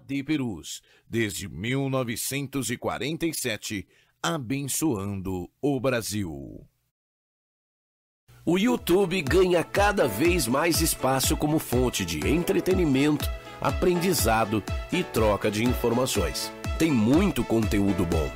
AD Perus, desde 1947, abençoando o Brasil. O YouTube ganha cada vez mais espaço como fonte de entretenimento, aprendizado e troca de informações. Tem muito conteúdo bom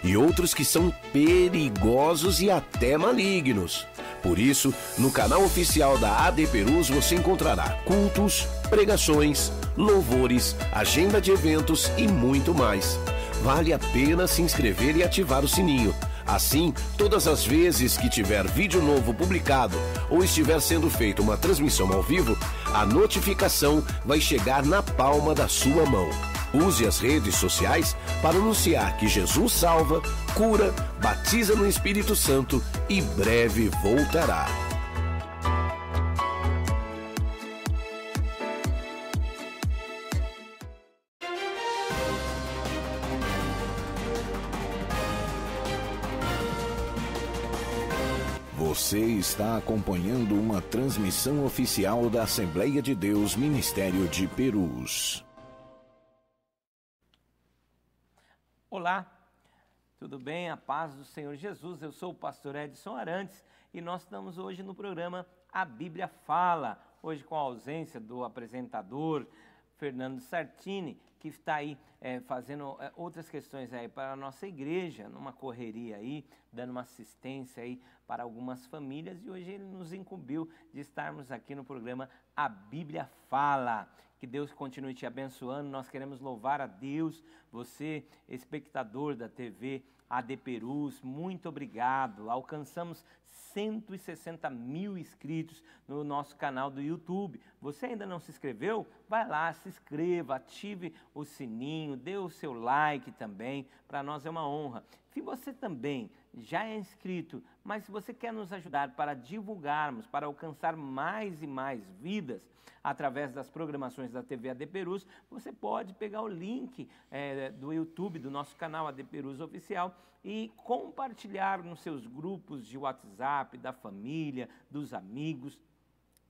e outros que são perigosos e até malignos. Por isso, no canal oficial da AD Perus você encontrará cultos, pregações, louvores, agenda de eventos e muito mais. Vale a pena se inscrever e ativar o sininho. Assim, todas as vezes que tiver vídeo novo publicado ou estiver sendo feita uma transmissão ao vivo, a notificação vai chegar na palma da sua mão. Use as redes sociais para anunciar que Jesus salva, cura, batiza no Espírito Santo e breve voltará. Você está acompanhando uma transmissão oficial da Assembleia de Deus Ministério de Perus. Olá, tudo bem? A paz do Senhor Jesus. Eu sou o pastor Edson Arantes e nós estamos hoje no programa A Bíblia Fala, hoje com a ausência do apresentador Fernando Sartini, que está aí fazendo outras questões aí para a nossa igreja, numa correria aí, dando uma assistência aí para algumas famílias, e hoje ele nos incumbiu de estarmos aqui no programa A Bíblia Fala. Que Deus continue te abençoando, nós queremos louvar a Deus, você, espectador da TV AD Perus, muito obrigado. Alcançamos 160 mil inscritos no nosso canal do YouTube. Você ainda não se inscreveu? Vai lá, se inscreva, ative o sininho, dê o seu like também, para nós é uma honra. Se você também já é inscrito, mas se você quer nos ajudar para divulgarmos, para alcançar mais e mais vidas através das programações da TV AD Perus, você pode pegar o link do YouTube, do nosso canal AD Perus Oficial, e compartilhar nos seus grupos de WhatsApp, da família, dos amigos.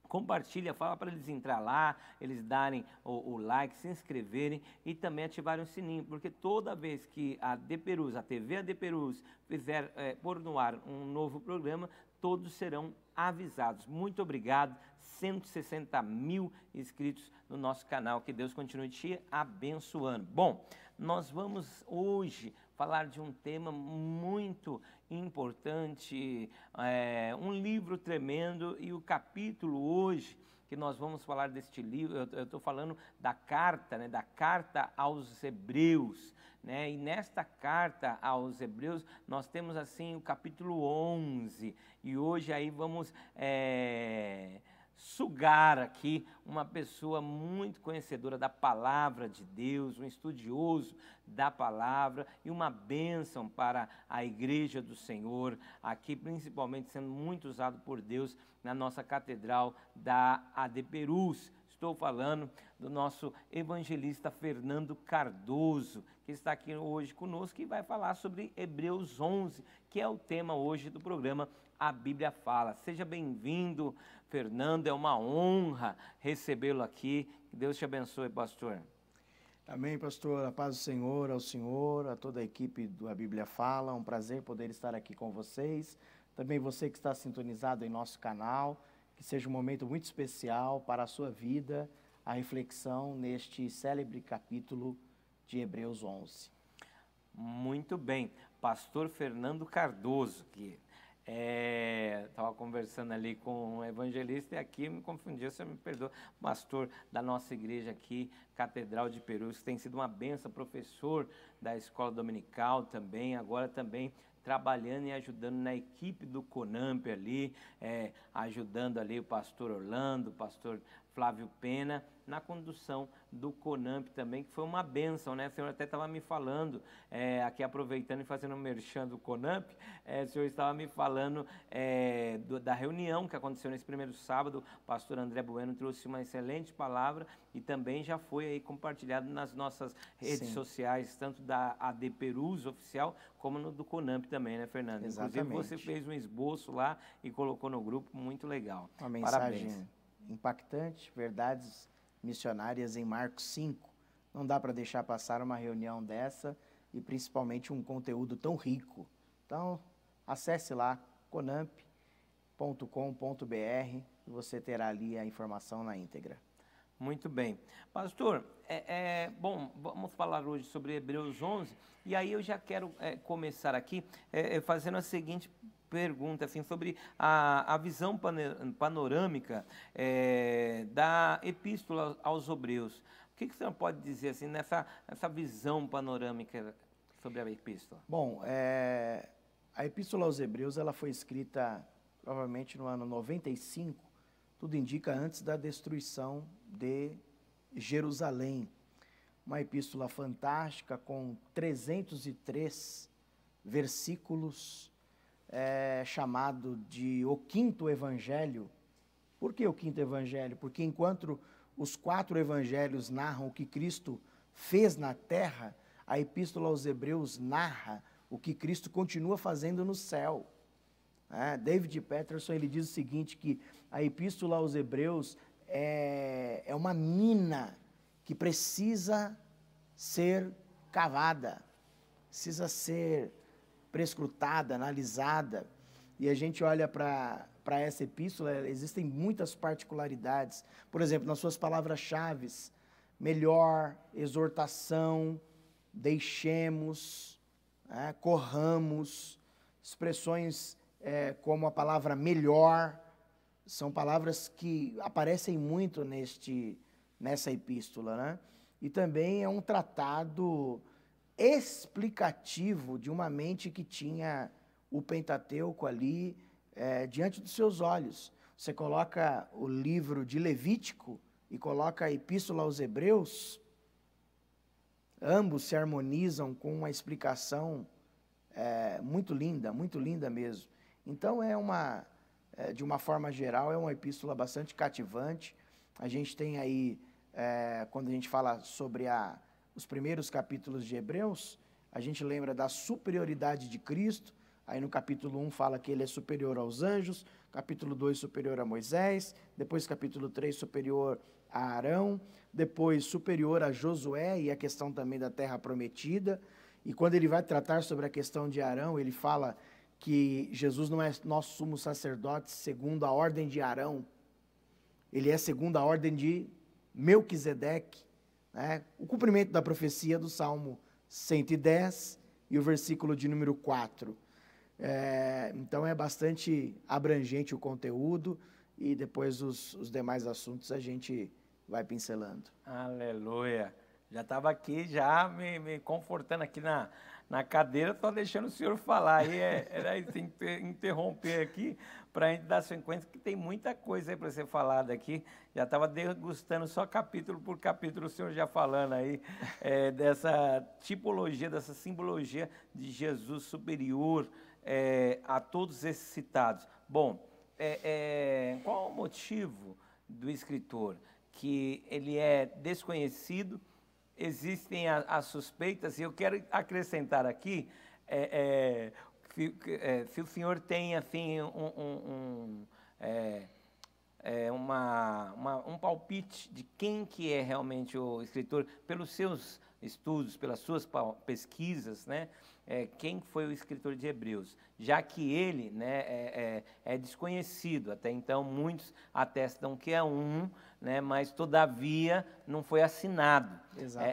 Compartilha, fala para eles entrar lá, eles darem o like, se inscreverem e também ativarem o sininho, porque toda vez que a AD Perus, a TV AD Perus fizer pôr no ar um novo programa, todos serão avisados. Muito obrigado, 160 mil inscritos no nosso canal, que Deus continue te abençoando. Bom, nós vamos hoje falar de um tema muito importante, um livro tremendo, e o capítulo hoje que nós vamos falar deste livro, eu estou falando da carta, da carta aos Hebreus, e nesta carta aos Hebreus nós temos assim o capítulo 11, e hoje aí vamos sugar aqui uma pessoa muito conhecedora da palavra de Deus, um estudioso da palavra e uma bênção para a igreja do Senhor, aqui principalmente sendo muito usado por Deus na nossa catedral da AD Perus. Estou falando do nosso evangelista Fernando Cardoso, que está aqui hoje conosco e vai falar sobre Hebreus 11, que é o tema hoje do programa A Bíblia Fala. Seja bem-vindo, Fernando, é uma honra recebê-lo aqui. Que Deus te abençoe, pastor. Amém, pastor. A paz do Senhor, ao senhor, a toda a equipe do A Bíblia Fala. Um prazer poder estar aqui com vocês. Também você que está sintonizado em nosso canal. Que seja um momento muito especial para a sua vida, a reflexão neste célebre capítulo de Hebreus 11. Muito bem. Pastor Fernando Cardoso, que estava conversando ali com um evangelista e aqui me confundi, você me perdoa, pastor da nossa igreja aqui, Catedral de Perus, que tem sido uma benção, professor da escola dominical também, agora também trabalhando e ajudando na equipe do CONAMP ali, ajudando ali o pastor Orlando, o pastor Flávio Pena, na condução do CONAMP também, que foi uma bênção, né? O senhor até estava me falando, aqui aproveitando e fazendo um merchan do CONAMP, o senhor estava me falando da reunião que aconteceu nesse primeiro sábado, o pastor André Bueno trouxe uma excelente palavra e também já foi aí compartilhado nas nossas redes sociais, tanto da AD Perus Oficial, como no do CONAMP também, né, Fernando? Exatamente. Inclusive você fez um esboço lá e colocou no grupo, muito legal. Uma mensagem Parabéns. Impactante, verdades missionárias em Marcos 5, Não dá para deixar passar uma reunião dessa e principalmente um conteúdo tão rico. Então, acesse lá conamp.com.br e você terá ali a informação na íntegra. Muito bem. Pastor, bom, vamos falar hoje sobre Hebreus 11, e aí eu já quero começar aqui fazendo a seguinte pergunta, assim, sobre a visão panorâmica da Epístola aos Hebreus. O que o senhor pode dizer, assim, nessa visão panorâmica sobre a Epístola? Bom, a Epístola aos Hebreus ela foi escrita provavelmente no ano 95, tudo indica antes da destruição de Jerusalém. Uma epístola fantástica com 303 versículos, chamado de o quinto evangelho. Por que o quinto evangelho? Porque enquanto os 4 evangelhos narram o que Cristo fez na terra, a epístola aos Hebreus narra o que Cristo continua fazendo no céu. David Peterson ele diz o seguinte, que a Epístola aos Hebreus é uma mina que precisa ser cavada, precisa ser prescrutada, analisada. E a gente olha para essa epístola, existem muitas particularidades. Por exemplo, nas suas palavras-chave, melhor, exortação, deixemos, corramos, expressões como a palavra melhor, são palavras que aparecem muito nessa epístola, né? E também é um tratado explicativo de uma mente que tinha o Pentateuco ali diante dos seus olhos. Você coloca o livro de Levítico e coloca a Epístola aos Hebreus, ambos se harmonizam com uma explicação muito linda mesmo. Então, de uma forma geral, é uma epístola bastante cativante. A gente tem aí, quando a gente fala sobre os primeiros capítulos de Hebreus, a gente lembra da superioridade de Cristo. Aí no capítulo 1 fala que ele é superior aos anjos, capítulo 2 superior a Moisés, depois capítulo 3 superior a Arão, depois superior a Josué e a questão também da terra prometida. E quando ele vai tratar sobre a questão de Arão, ele fala que Jesus não é nosso sumo sacerdote segundo a ordem de Arão, ele é segundo a ordem de Melquisedeque, né? O cumprimento da profecia do Salmo 110 e o versículo de número 4. Então é bastante abrangente o conteúdo e depois os demais assuntos a gente vai pincelando. Aleluia! Já estava aqui, já me confortando aqui na cadeira, estou deixando o senhor falar. Aí era interromper aqui para a gente dar sequência, que tem muita coisa aí para ser falada aqui. Já estava degustando só capítulo por capítulo, o senhor já falando aí dessa tipologia, dessa simbologia de Jesus superior a todos esses citados. Bom, qual o motivo do escritor? Que ele é desconhecido, existem as suspeitas, e eu quero acrescentar aqui, se o senhor tem assim, um palpite de quem que é realmente o escritor, pelos seus estudos, pelas suas pesquisas, né? Quem foi o escritor de Hebreus, já que ele, né, é desconhecido, até então muitos atestam que é né, mas todavia não foi assinado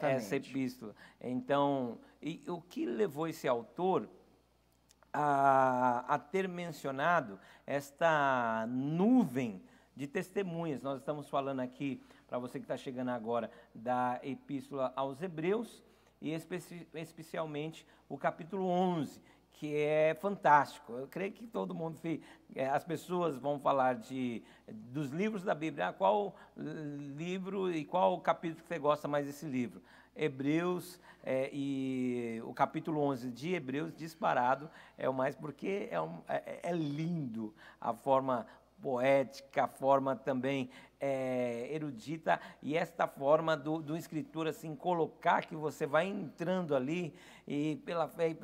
essa epístola. Então, o que levou esse autor a ter mencionado esta nuvem de testemunhas? Nós estamos falando aqui, para você que está chegando agora, da Epístola aos Hebreus, e especialmente o capítulo 11, que é fantástico. Eu creio que todo mundo, as pessoas vão falar dos livros da Bíblia. Qual livro e qual capítulo que você gosta mais desse livro? Hebreus, e o capítulo 11 de Hebreus, disparado, é o mais, porque é lindo a forma poética, a forma também erudita, e esta forma do escritor, assim, colocar que você vai entrando ali, e pela fé,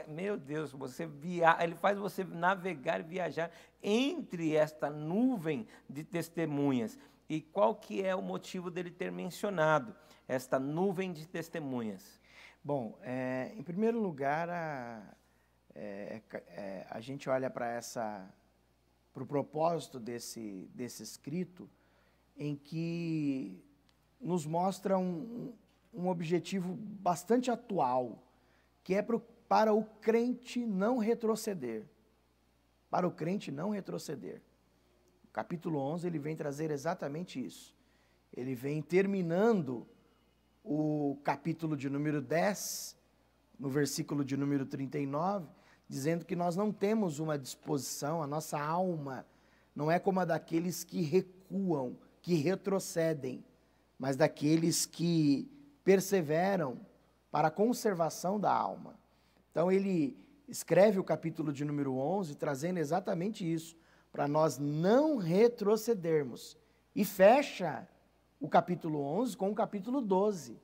meu Deus, ele faz você navegar e viajar entre esta nuvem de testemunhas. E qual que é o motivo dele ter mencionado esta nuvem de testemunhas? Bom, em primeiro lugar, a gente olha para o propósito desse escrito, em que nos mostra um objetivo bastante atual, que é para o crente não retroceder. Para o crente não retroceder. O capítulo 11, ele vem trazer exatamente isso. Ele vem terminando o capítulo de número 10, no versículo de número 39, dizendo que nós não temos uma disposição, a nossa alma não é como a daqueles que recuam, que retrocedem, mas daqueles que perseveram para a conservação da alma. Então ele escreve o capítulo de número 11, trazendo exatamente isso, para nós não retrocedermos. E fecha o capítulo 11 com o capítulo 12,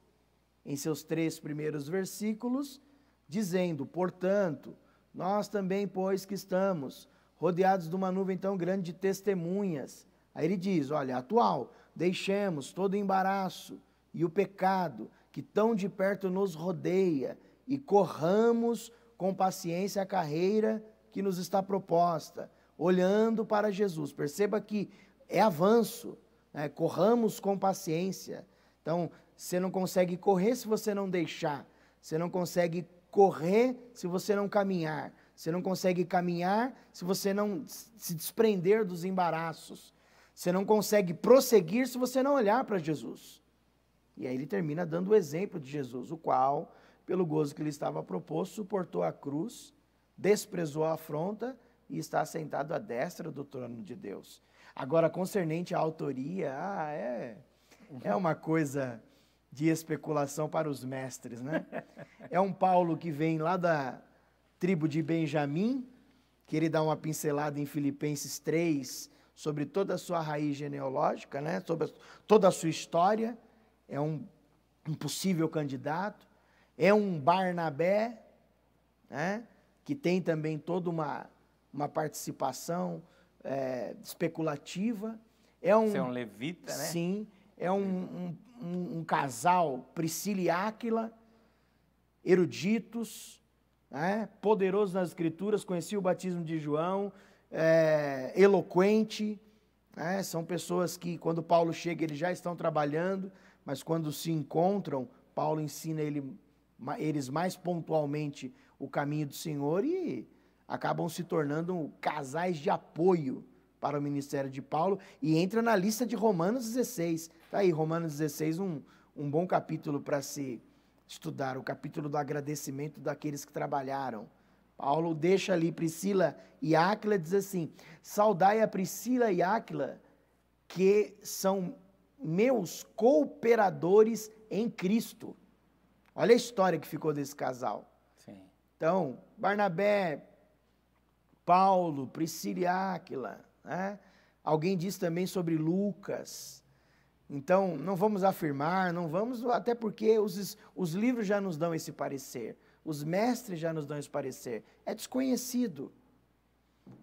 em seus 3 primeiros versículos, dizendo: portanto, nós também, pois que estamos rodeados de uma nuvem tão grande de testemunhas. Aí ele diz, olha, atual, deixemos todo o embaraço e o pecado que tão de perto nos rodeia e corramos com paciência a carreira que nos está proposta, olhando para Jesus. Perceba que é avanço, né? Corramos com paciência. Então, você não consegue correr se você não deixar, você não consegue correr se você não caminhar, você não consegue caminhar se você não se desprender dos embaraços, você não consegue prosseguir se você não olhar para Jesus. E aí ele termina dando o exemplo de Jesus, o qual, pelo gozo que lhe estava proposto, suportou a cruz, desprezou a afronta e está sentado à destra do trono de Deus. Agora, concernente à autoria, é uma coisa de especulação para os mestres, né? É um Paulo que vem lá da tribo de Benjamim, que ele dá uma pincelada em Filipenses 3, sobre toda a sua raiz genealógica, né? Sobre toda a sua história. É um possível candidato. É um Barnabé, né? Que tem também toda uma participação especulativa. Você é um levita, né? Sim, é um casal, Priscila e Áquila, eruditos, né? Poderoso nas escrituras, conhecia o batismo de João, eloquente, né? São pessoas que, quando Paulo chega, eles já estão trabalhando, mas quando se encontram, Paulo ensina eles mais pontualmente o caminho do Senhor e acabam se tornando casais de apoio para o ministério de Paulo e entra na lista de Romanos 16. Está aí, Romanos 16, um bom capítulo para se estudar, o capítulo do agradecimento daqueles que trabalharam. Paulo deixa ali Priscila e Áquila, diz assim, saudai a Priscila e Áquila, que são meus cooperadores em Cristo. Olha a história que ficou desse casal. Sim. Então, Barnabé, Paulo, Priscila e Áquila, né? Alguém diz também sobre Lucas. Então, não vamos afirmar, não vamos, até porque os livros já nos dão esse parecer, os mestres já nos dão esse parecer. É desconhecido.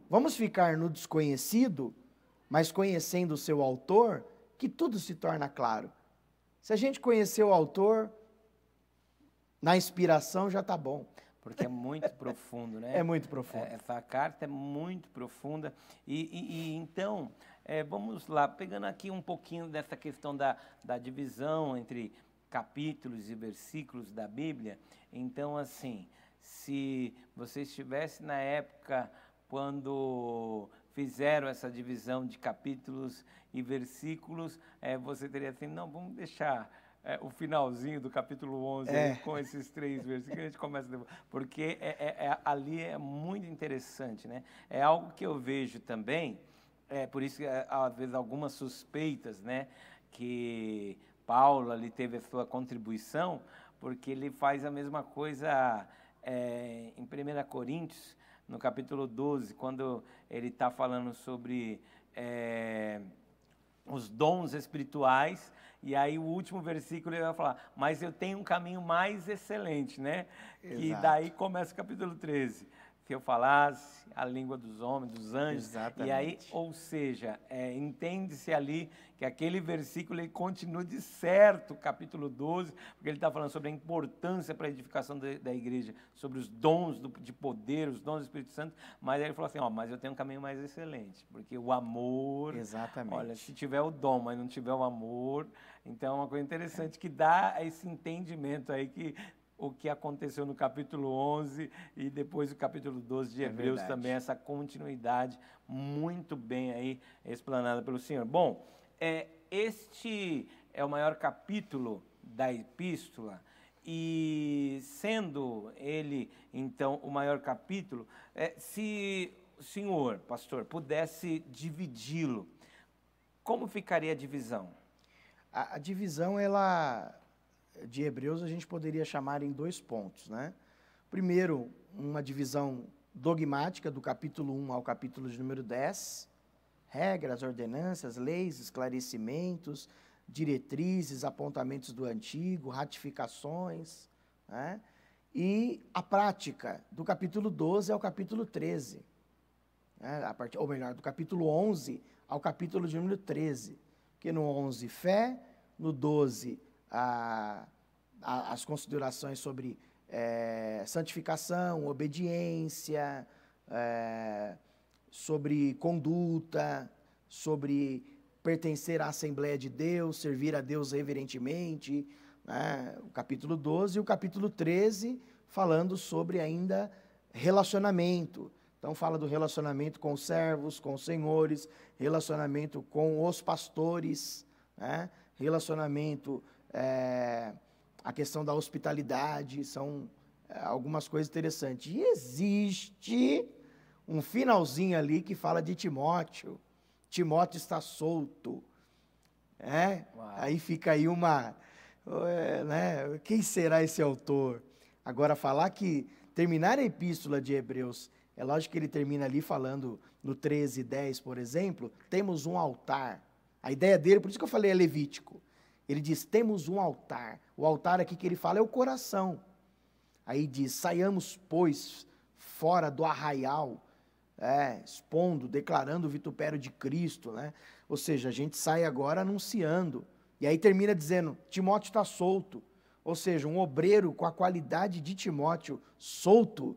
Vamos ficar no desconhecido, mas conhecendo o seu autor, que tudo se torna claro. Se a gente conhecer o autor, na inspiração já está bom. Porque é muito profundo, né? É muito profundo. Essa carta é muito profunda. E então, vamos lá, pegando aqui um pouquinho dessa questão da divisão entre capítulos e versículos da Bíblia. Então, assim, se você estivesse na época quando fizeram essa divisão de capítulos e versículos, você teria assim, não, vamos deixar o finalzinho do capítulo 11 com esses 3 versículos, a gente começa depois, porque ali é muito interessante, né? É algo que eu vejo também, por isso que às vezes algumas suspeitas, né, que Paulo ali teve a sua contribuição, porque ele faz a mesma coisa em 1 Coríntios, no capítulo 12, quando ele está falando sobre os dons espirituais, e aí o último versículo ele vai falar, mas eu tenho um caminho mais excelente, né? Que Exato. daí começa o capítulo 13. Se eu falasse a língua dos homens, dos anjos. Exatamente. E aí, ou seja, entende-se ali que aquele versículo ele continua de certo, capítulo 12, porque ele está falando sobre a importância para a edificação da igreja, sobre os dons de poder, os dons do Espírito Santo, mas aí ele falou assim, mas eu tenho um caminho mais excelente, porque o amor, Exatamente. olha, se tiver o dom, mas não tiver o amor, então é uma coisa interessante que dá esse entendimento aí que o que aconteceu no capítulo 11 e depois o capítulo 12 de Hebreus também, essa continuidade muito bem aí explanada pelo Senhor. Bom, este é o maior capítulo da epístola e sendo ele, então, o maior capítulo, se o senhor, pastor, pudesse dividi-lo, como ficaria a divisão? A divisão, de Hebreus, a gente poderia chamar em 2 pontos, né? Primeiro, uma divisão dogmática do capítulo 1 ao capítulo de número 10, regras, ordenanças, leis, esclarecimentos, diretrizes, apontamentos do antigo, ratificações, né? E a prática, do capítulo 12 ao capítulo 13, né? Ou melhor, do capítulo 11 ao capítulo de número 13, porque no 11, fé, no 12, as considerações sobre santificação, obediência, sobre conduta, sobre pertencer à Assembleia de Deus, servir a Deus reverentemente, né? O capítulo 12 e o capítulo 13 falando sobre ainda relacionamento. Então fala do relacionamento com os servos, com os senhores, relacionamento com os pastores, né? Relacionamento, a questão da hospitalidade, são algumas coisas interessantes. E existe um finalzinho ali que fala de Timóteo. Timóteo está solto. Aí fica aí né? Quem será esse autor? Agora, falar que terminar a epístola de Hebreus, é lógico que ele termina ali falando no 13:10, por exemplo, temos um altar. A ideia dele, por isso que eu falei, é Levítico. Ele diz, temos um altar. O altar aqui que ele fala é o coração. Aí diz, saiamos, pois, fora do arraial, expondo, declarando o vitupério de Cristo, né? Ou seja, a gente sai agora anunciando. E aí termina dizendo, Timóteo está solto. Ou seja, um obreiro com a qualidade de Timóteo solto,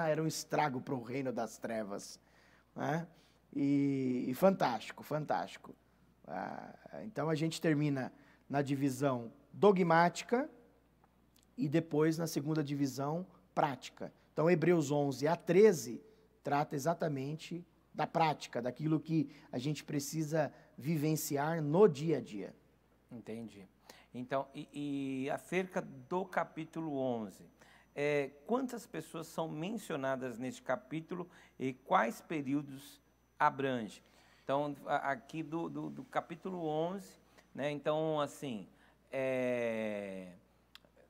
era um estrago para o reino das trevas, né? E fantástico, fantástico. Então a gente termina na divisão dogmática e depois na segunda divisão prática. Então Hebreus 11 a 13 trata exatamente da prática, daquilo que a gente precisa vivenciar no dia a dia. Entendi. Então, e acerca do capítulo 11, quantas pessoas são mencionadas neste capítulo e quais períodos abrange? Então, aqui do capítulo 11, né? Então, assim,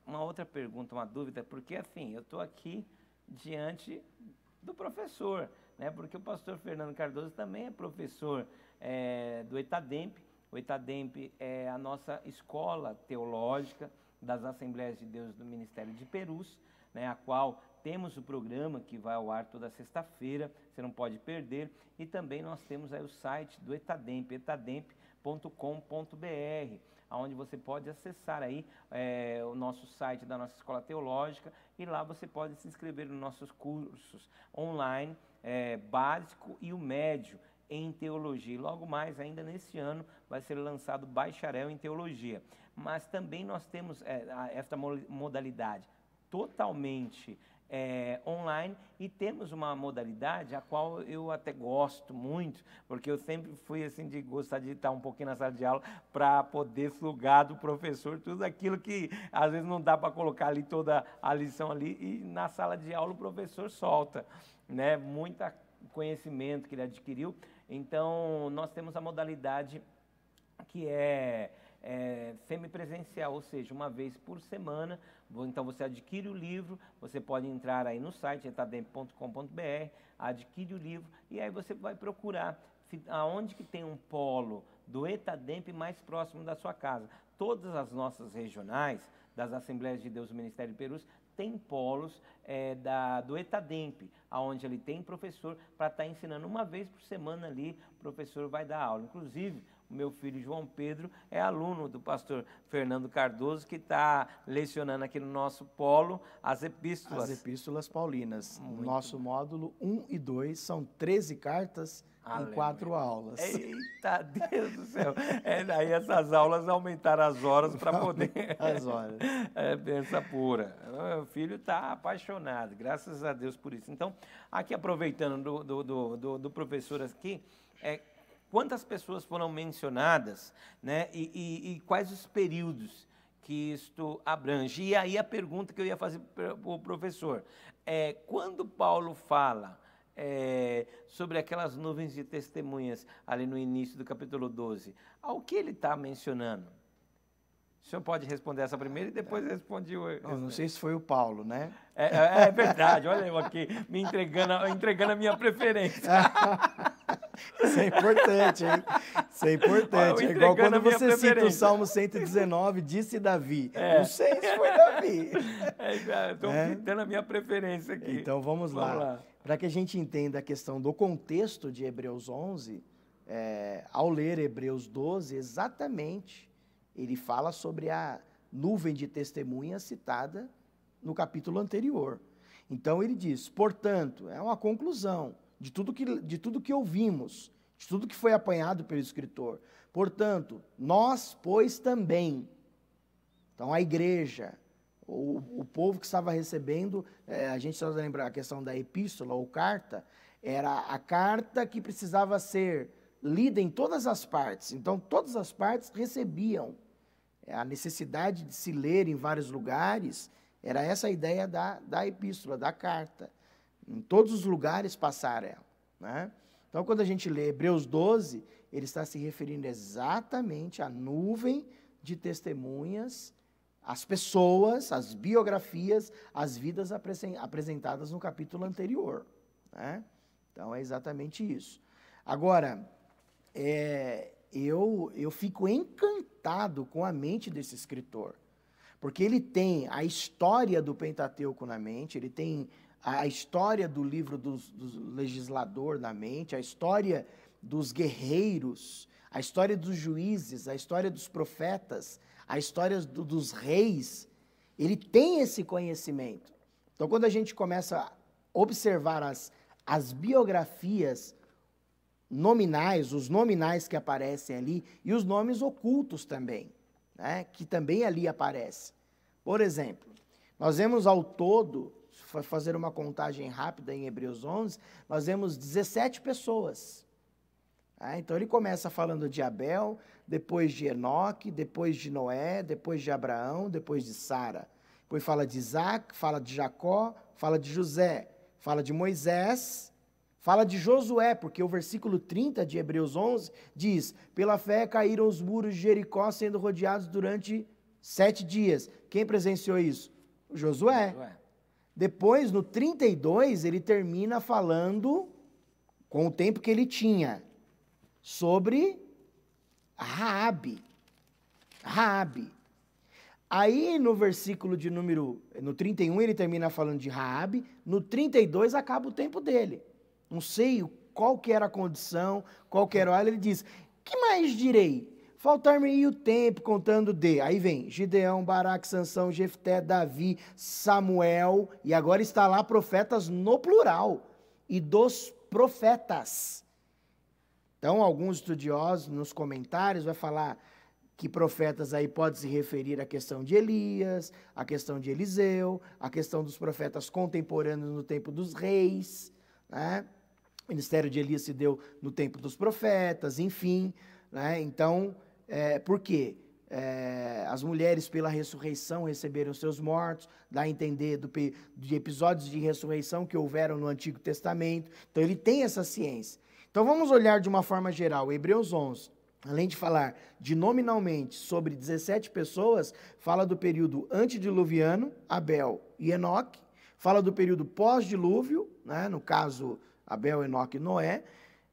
uma outra pergunta, uma dúvida, porque, assim, eu estou aqui diante do professor, né? Porque o pastor Fernando Cardoso também é professor do ETADEMP. O ETADEMP é a nossa escola teológica das Assembleias de Deus do Ministério de Perus, né? A qual temos o programa que vai ao ar toda sexta-feira, você não pode perder. E também nós temos aí o site do ETADEMP, etademp.com.br, onde você pode acessar aí o nosso site da nossa escola teológica e lá você pode se inscrever nos nossos cursos online, básico e o médio em teologia. E logo mais, ainda nesse ano, vai ser lançado bacharel em teologia. Mas também nós temos esta modalidade totalmente online e temos uma modalidade a qual eu até gosto muito, porque eu sempre fui assim de gostar de estar um pouquinho na sala de aula para poder sugar do professor tudo aquilo que às vezes não dá para colocar ali toda a lição ali e na sala de aula o professor solta, né? Muito conhecimento que ele adquiriu. Então nós temos a modalidade que é semipresencial, ou seja, uma vez por semana. Então você adquire o livro, você pode entrar aí no site etademp.com.br, adquire o livro e aí você vai procurar aonde que tem um polo do ETADEMP mais próximo da sua casa. Todas as nossas regionais, das Assembleias de Deus do Ministério de Perus, tem polos do ETADEMP, onde ele tem professor para estar ensinando uma vez por semana ali, o professor vai dar aula. Inclusive, o meu filho João Pedro é aluno do pastor Fernando Cardoso, que está lecionando aqui no nosso polo as epístolas. As epístolas paulinas. No nosso módulo 1 e 2 são 13 cartas em 4 aulas. Eita, Deus do céu. Daí essas aulas aumentaram as horas para poder... As horas. Benção pura. O filho está apaixonado, graças a Deus por isso. Então, aqui aproveitando do professor aqui, quantas pessoas foram mencionadas, né? E quais os períodos que isto abrange? E aí a pergunta que eu ia fazer para o professor quando Paulo fala sobre aquelas nuvens de testemunhas ali no início do capítulo 12, ao que ele está mencionando? O senhor pode responder essa primeira e depois responde o... Não sei se foi o Paulo, né? É verdade, olha eu aqui, me entregando a minha preferência. Isso é importante, hein? Isso é importante. É igual quando você cita o Salmo 119, disse Davi. Não sei se foi Davi. Estou dando a minha preferência aqui. Então vamos lá. Para que a gente entenda a questão do contexto de Hebreus 11, ao ler Hebreus 12, exatamente, ele fala sobre a nuvem de testemunhas citada no capítulo anterior. Então ele diz, portanto, é uma conclusão de tudo que ouvimos, de tudo que foi apanhado pelo escritor. Portanto, nós, pois, também. Então, a igreja, o povo que estava recebendo, a gente só lembra a questão da epístola ou carta, era a carta que precisava ser lida em todas as partes. Então, todas as partes recebiam. A necessidade de se ler em vários lugares, era essa a ideia da epístola, da carta. Em todos os lugares passaram ela, né? Então, quando a gente lê Hebreus 12, ele está se referindo exatamente à nuvem de testemunhas, às pessoas, às biografias, às vidas apresentadas no capítulo anterior, né? Então, é exatamente isso. Agora, eu fico encantado com a mente desse escritor, porque ele tem a história do Pentateuco na mente, ele tem a história do livro do legislador na mente, a história dos guerreiros, a história dos juízes, a história dos profetas, a história dos reis. Ele tem esse conhecimento. Então, quando a gente começa a observar as biografias nominais, os nominais que aparecem ali, e os nomes ocultos também, né, que também ali aparecem. Por exemplo, nós vemos ao todo, se fazer uma contagem rápida em Hebreus 11, nós vemos 17 pessoas. Então ele começa falando de Abel, depois de Enoque, depois de Noé, depois de Abraão, depois de Sara. Depois fala de Isaac, fala de Jacó, fala de José, fala de Moisés, fala de Josué, porque o versículo 30 de Hebreus 11 diz, pela fé caíram os muros de Jericó sendo rodeados durante 7 dias. Quem presenciou isso? Josué. Depois, no 32, ele termina falando, com o tempo que ele tinha, sobre Raabe. Aí, no versículo no 31, ele termina falando de Raabe, no 32 acaba o tempo dele. Não sei qual que era a condição, qual que era o hora, ele diz, que mais direi? Faltar-me-ia o tempo contando de... Aí vem Gideão, Baraque, Sansão, Jefté, Davi, Samuel, e agora está lá profetas no plural, e dos profetas. Então, alguns estudiosos nos comentários vai falar que profetas aí pode se referir à questão de Elias, à questão de Eliseu, à questão dos profetas contemporâneos no tempo dos reis, né? O ministério de Elias se deu no tempo dos profetas, enfim, né? Então, por quê? As mulheres pela ressurreição receberam seus mortos, dá a entender de episódios de ressurreição que houveram no Antigo Testamento. Então, ele tem essa ciência. Então, vamos olhar de uma forma geral. Hebreus 11, além de falar de nominalmente sobre 17 pessoas, fala do período antediluviano, Abel e Enoque, fala do período pós-dilúvio, né, no caso, Abel, Enoque e Noé,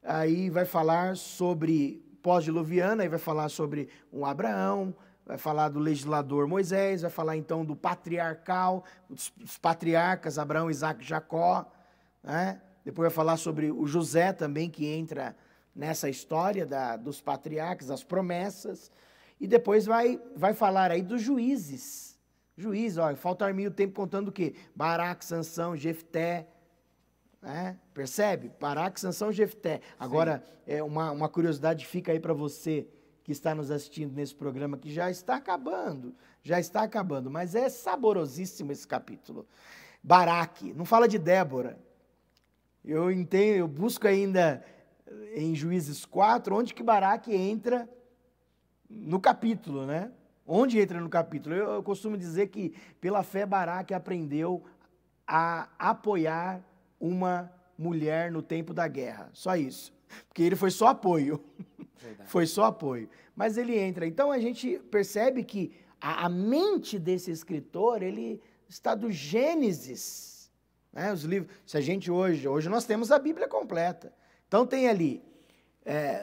aí vai falar sobre pós-diluviano, aí vai falar sobre um Abraão, vai falar do legislador Moisés, vai falar então do patriarcal, dos patriarcas Abraão, Isaac e Jacó, né? Depois vai falar sobre o José também, que entra nessa história dos patriarcas, das promessas, e depois vai falar aí dos juízes. Juízes, ó, falta-me o tempo contando o quê? Baraque, Sansão, Jefté, né? Percebe? Baraque, Sansão, Jefté. Agora, uma curiosidade fica aí para você que está nos assistindo nesse programa, que já está acabando, mas é saborosíssimo esse capítulo. Baraque, não fala de Débora. Eu entendo, eu busco ainda em Juízes 4, onde que Baraque entra no capítulo, né? Onde entra no capítulo? Eu costumo dizer que, pela fé, Baraque aprendeu a apoiar uma mulher no tempo da guerra. Só isso. Porque ele foi só apoio. Verdade. Foi só apoio. Mas ele entra. Então, a gente percebe que a mente desse escritor, ele está do Gênesis. Né, os livros, se a gente hoje nós temos a Bíblia completa. Então tem ali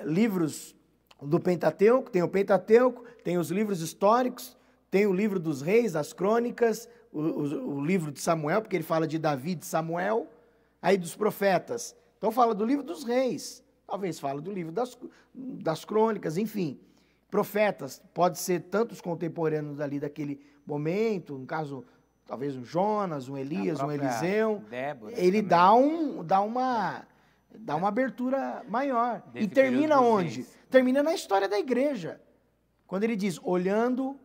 livros do Pentateuco, tem o Pentateuco, tem os livros históricos, tem o livro dos reis, as crônicas, o livro de Samuel, porque ele fala de Davi e de Samuel, aí dos profetas. Então fala do livro dos reis, talvez fala do livro das crônicas, enfim. Profetas, pode ser tantos contemporâneos ali daquele momento, no caso, talvez um Jonas, um Elias, um Eliseu. Débora, ele dá uma abertura maior. E termina onde? Termina na história da igreja. Quando ele diz, olhando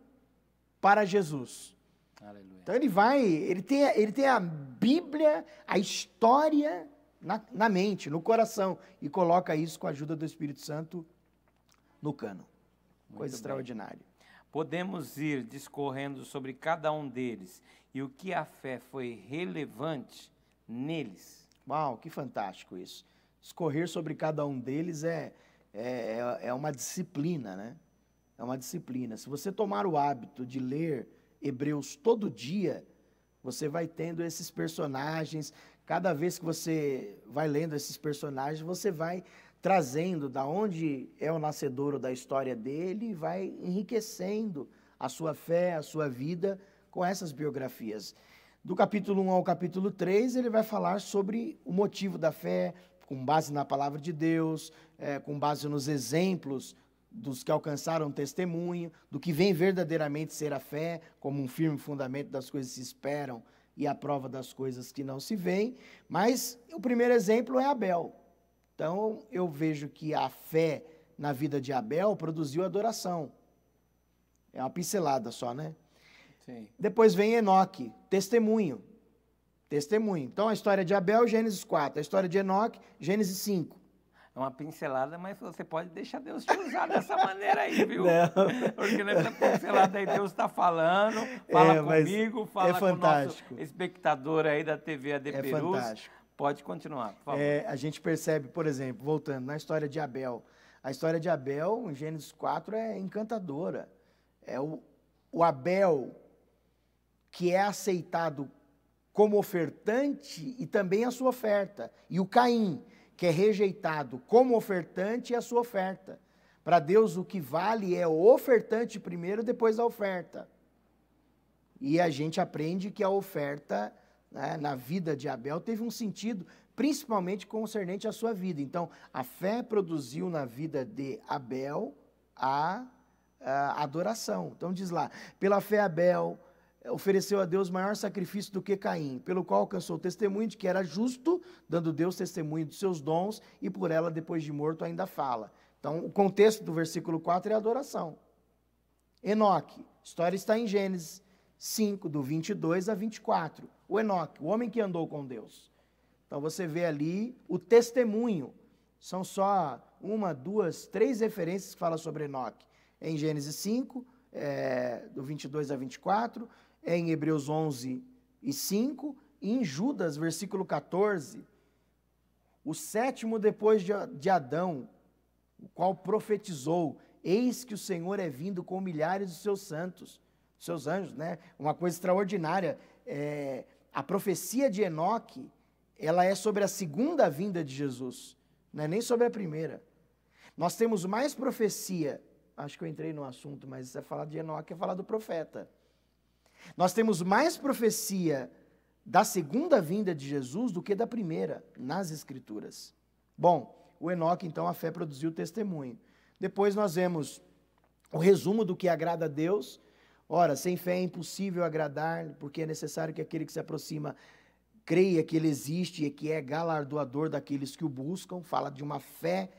para Jesus. Aleluia. Então ele tem a Bíblia, a história na mente, no coração, e coloca isso com a ajuda do Espírito Santo no cânon. Coisa extraordinária. Podemos ir discorrendo sobre cada um deles e o que a fé foi relevante neles. Uau, que fantástico isso. Discorrer sobre cada um deles é uma disciplina, né? É uma disciplina. Se você tomar o hábito de ler Hebreus todo dia, você vai tendo esses personagens. Cada vez que você vai lendo esses personagens, você vai trazendo da onde é o nascedouro da história dele e vai enriquecendo a sua fé, a sua vida com essas biografias. Do capítulo 1 ao capítulo 3, ele vai falar sobre o motivo da fé, com base na palavra de Deus, com base nos exemplos dos que alcançaram testemunho, do que vem verdadeiramente ser a fé, como um firme fundamento das coisas que se esperam e a prova das coisas que não se veem. Mas o primeiro exemplo é Abel. Então, eu vejo que a fé na vida de Abel produziu adoração. É uma pincelada só, né? Sim. Depois vem Enoque, testemunho. Testemunho. Então, a história de Abel, Gênesis 4. A história de Enoque, Gênesis 5. É uma pincelada, mas você pode deixar Deus te usar dessa maneira aí, viu? Não. Porque nessa pincelada aí Deus está falando, fala comigo, fala com o nosso espectador aí da TV AD Perus. Fantástico. Pode continuar, por favor. A gente percebe, por exemplo, voltando na história de Abel. A história de Abel, em Gênesis 4, é encantadora. É o Abel que é aceitado como ofertante e também a sua oferta. E o Caim, que é rejeitado como ofertante e a sua oferta. Para Deus, o que vale é o ofertante primeiro, depois a oferta. E a gente aprende que a oferta, né, na vida de Abel teve um sentido, principalmente concernente à sua vida. Então, a fé produziu na vida de Abel a adoração. Então, diz lá, pela fé Abel ofereceu a Deus maior sacrifício do que Caim, pelo qual alcançou o testemunho de que era justo, dando Deus testemunho dos seus dons, e por ela, depois de morto, ainda fala. Então, o contexto do versículo 4 é a adoração. Enoque, a história está em Gênesis 5, do 22 a 24. O Enoque, o homem que andou com Deus. Então, você vê ali o testemunho. São só 1, 2, 3 referências que falam sobre Enoque. É em Gênesis 5, do 22 a 24, é em Hebreus 11 e 5, e em Judas, versículo 14, o sétimo depois de Adão, o qual profetizou, eis que o Senhor é vindo com milhares de seus santos, seus anjos, né? Uma coisa extraordinária. A profecia de Enoque, ela é sobre a segunda vinda de Jesus. não é nem sobre a primeira. Nós temos mais profecia, acho que eu entrei no assunto, mas é falar de Enoque, é falar do profeta. Nós temos mais profecia da segunda vinda de Jesus do que da primeira, nas Escrituras. Bom, o Enoque, então, a fé produziu testemunho. Depois nós vemos o resumo do que agrada a Deus. Ora, sem fé é impossível agradar, porque é necessário que aquele que se aproxima creia que ele existe e que é galardoador daqueles que o buscam. Fala de uma fé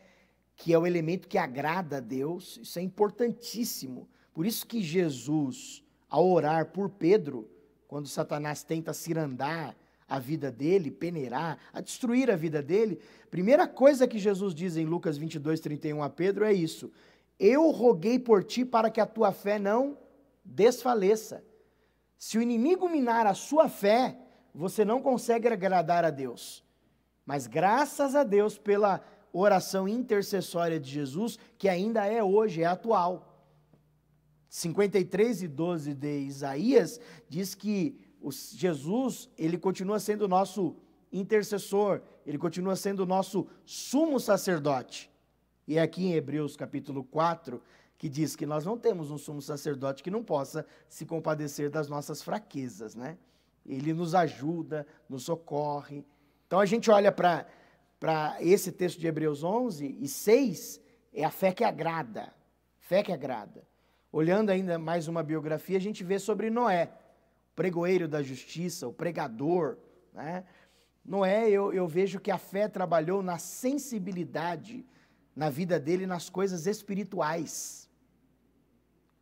que é o elemento que agrada a Deus. Isso é importantíssimo. Por isso que Jesus, ao orar por Pedro, quando Satanás tenta cirandar a vida dele, peneirar, a destruir a vida dele, primeira coisa que Jesus diz em Lucas 22:31 a Pedro é isso: eu roguei por ti para que a tua fé não desfaleça. Se o inimigo minar a sua fé, você não consegue agradar a Deus. Mas graças a Deus pela oração intercessória de Jesus, que ainda é hoje, é atual. 53:12 de Isaías diz que Jesus, ele continua sendo o nosso intercessor, ele continua sendo o nosso sumo sacerdote. E é aqui em Hebreus capítulo 4, que diz que nós não temos um sumo sacerdote que não possa se compadecer das nossas fraquezas, né? Ele nos ajuda, nos socorre. Então a gente olha para esse texto de Hebreus 11:6, é a fé que agrada, fé que agrada. Olhando ainda mais uma biografia, a gente vê sobre Noé, o pregoeiro da justiça, o pregador, né? Noé, eu vejo que a fé trabalhou na sensibilidade na vida dele, nas coisas espirituais.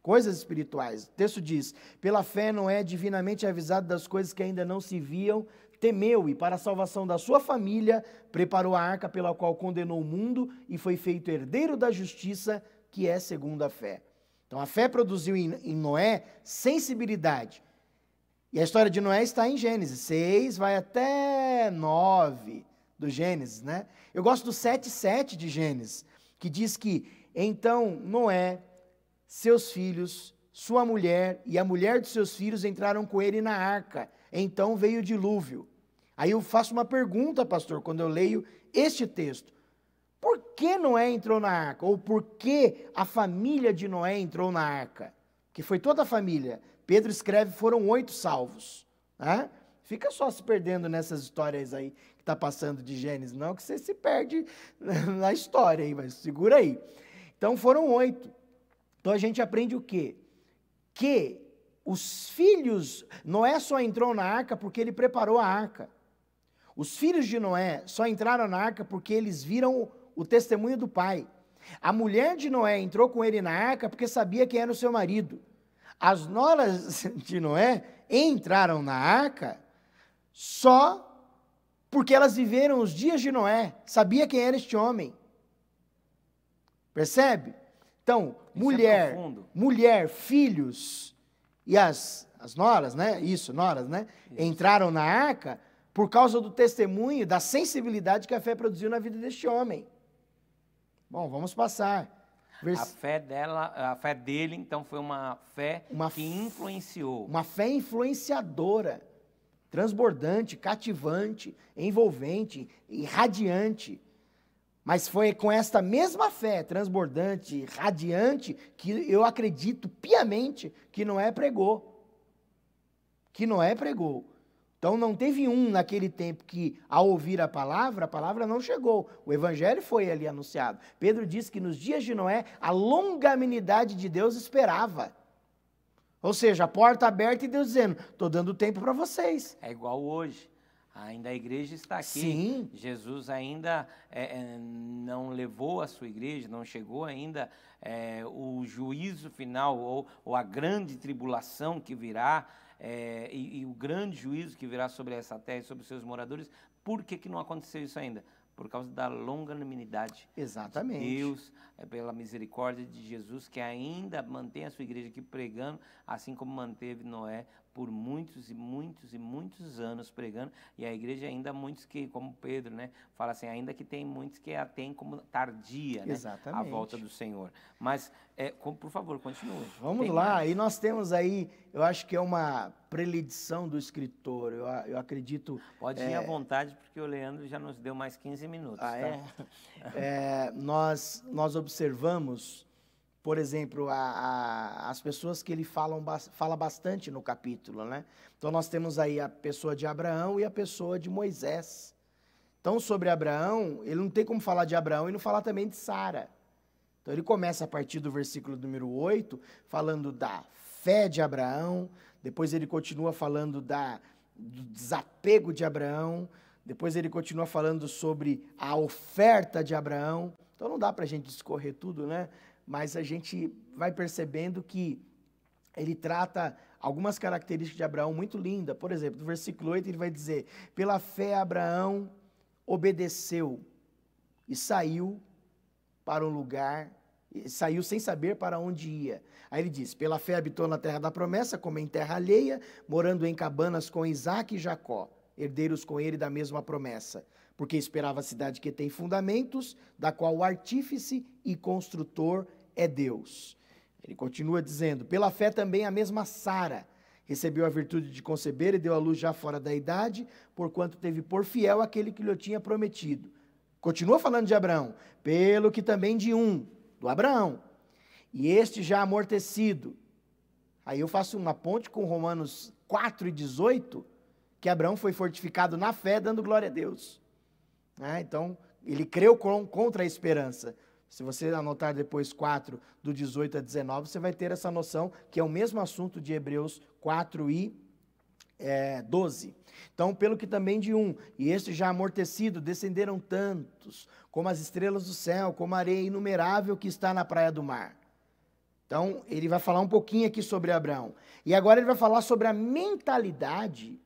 Coisas espirituais. O texto diz: pela fé Noé, divinamente avisado das coisas que ainda não se viam, temeu e para a salvação da sua família preparou a arca pela qual condenou o mundo e foi feito herdeiro da justiça, que é segundo a fé. Então a fé produziu em Noé sensibilidade. E a história de Noé está em Gênesis 6, vai até 9 do Gênesis, né? Eu gosto do 7:7 de Gênesis, que diz que então Noé, seus filhos, sua mulher e a mulher dos seus filhos entraram com ele na arca. Então veio o dilúvio. Aí eu faço uma pergunta, pastor, quando eu leio este texto. Por que Noé entrou na arca? Ou por que a família de Noé entrou na arca? Que foi toda a família. Pedro escreve, foram 8 salvos. Né? Fica só se perdendo nessas histórias aí que está passando de Gênesis, não, que você se perde na história aí, mas segura aí. Então foram 8. Então a gente aprende o quê? Que os filhos, Noé só entrou na arca porque ele preparou a arca. Os filhos de Noé só entraram na arca porque eles viram o testemunho do pai. A mulher de Noé entrou com ele na arca porque sabia quem era o seu marido. As noras de Noé entraram na arca só porque elas viveram os dias de Noé, sabia quem era este homem. Percebe? Então, mulher, filhos e as noras, né? Isso, noras, né? Isso. Entraram na arca por causa do testemunho, da sensibilidade que a fé produziu na vida deste homem. Bom, vamos passar. A fé dele, então, foi uma fé que influenciou. Uma fé influenciadora, transbordante, cativante, envolvente, irradiante. Mas foi com esta mesma fé transbordante, radiante, que eu acredito piamente que Noé pregou. Então não teve um naquele tempo que, ao ouvir a palavra não chegou. O evangelho foi ali anunciado. Pedro diz que nos dias de Noé, a longanimidade de Deus esperava. Ou seja, a porta aberta e Deus dizendo, estou dando tempo para vocês. É igual hoje. Ainda a igreja está aqui. Sim. Jesus ainda não levou a sua igreja, não chegou ainda o juízo final ou a grande tribulação que virá e o grande juízo que virá sobre essa terra e sobre os seus moradores. Por que não aconteceu isso ainda? Por causa da longanimidade. Exatamente. De Deus, pela misericórdia de Jesus, que ainda mantém a sua igreja aqui pregando, assim como manteve Noé por muitos e muitos e muitos anos pregando, e a igreja ainda muitos que, como Pedro, né, fala assim, ainda que tem muitos que a tem como tardia, né, a volta do Senhor. Mas, por favor, continue. Vamos lá, e nós temos aí, eu acho que é uma predição do escritor, eu acredito... Pode ir à vontade, porque o Leandro já nos deu mais 15 minutos. Ah, tá? Nós observamos, por exemplo, as pessoas que ele fala bastante no capítulo, né? Então, nós temos aí a pessoa de Abraão e a pessoa de Moisés. Então, sobre Abraão, ele não tem como falar de Abraão e não falar também de Sara. Então, ele começa a partir do versículo número 8, falando da fé de Abraão, depois ele continua falando do desapego de Abraão, depois ele continua falando sobre a oferta de Abraão. Então, não dá para a gente discorrer tudo, né? Mas a gente vai percebendo que ele trata algumas características de Abraão muito lindas. Por exemplo, no versículo 8 ele vai dizer, pela fé Abraão obedeceu e saiu para um lugar, saiu sem saber para onde ia. Aí ele diz, pela fé habitou na terra da promessa, como em terra alheia, morando em cabanas com Isaque e Jacó, herdeiros com ele da mesma promessa, porque esperava a cidade que tem fundamentos, da qual o artífice e construtor é Deus. Ele continua dizendo, pela fé também a mesma Sara recebeu a virtude de conceber e deu à luz já fora da idade, porquanto teve por fiel aquele que lhe tinha prometido. Continua falando de Abraão, pelo que também do Abraão, e este já amortecido. Aí eu faço uma ponte com Romanos 4:18, que Abraão foi fortificado na fé, dando glória a Deus. Então, ele creu contra a esperança. Se você anotar depois 4, do 18 a 19, você vai ter essa noção que é o mesmo assunto de Hebreus 4:12. Então, pelo que também e este já amortecido, descenderam tantos, como as estrelas do céu, como a areia inumerável que está na praia do mar. Então, ele vai falar um pouquinho aqui sobre Abraão. E agora ele vai falar sobre a mentalidade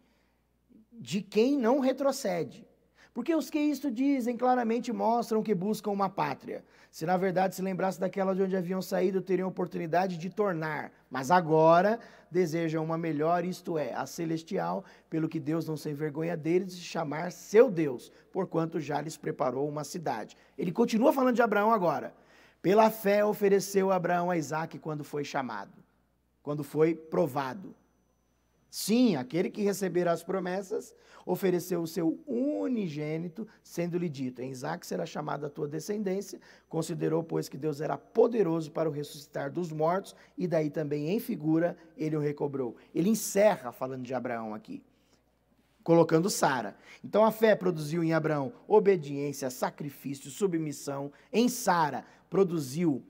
de quem não retrocede. Porque os que isto dizem claramente mostram que buscam uma pátria. Se na verdade se lembrasse daquela de onde haviam saído, teriam oportunidade de tornar. Mas agora desejam uma melhor, isto é, a celestial, pelo que Deus não se envergonha deles de chamar seu Deus, porquanto já lhes preparou uma cidade. Ele continua falando de Abraão agora. Pela fé ofereceu Abraão a Isaque quando foi chamado, quando foi provado. Sim, aquele que receberá as promessas ofereceu o seu unigênito, sendo-lhe dito, em Isaque será chamada a tua descendência, considerou, pois, que Deus era poderoso para o ressuscitar dos mortos, e daí também, em figura, ele o recobrou. Ele encerra falando de Abraão aqui, colocando Sara. Então, a fé produziu em Abraão obediência, sacrifício, submissão. Em Sara, produziu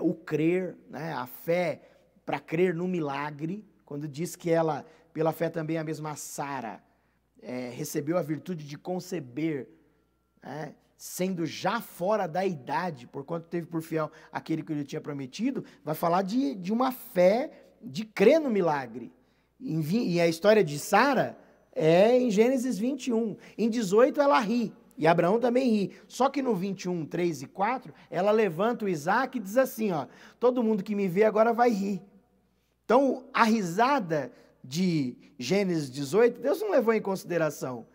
o crer, né, a fé para crer no milagre, quando diz que ela, pela fé também a mesma Sara, recebeu a virtude de conceber, né, sendo já fora da idade, porquanto teve por fiel aquele que lhe tinha prometido, vai falar de uma fé de crer no milagre. E a história de Sara é em Gênesis 21. Em 18 ela ri, e Abraão também ri. Só que no 21, 3 e 4, ela levanta o Isaque e diz assim, todo mundo que me vê agora vai rir. Então, a risada de Gênesis 18, Deus não levou em consideração,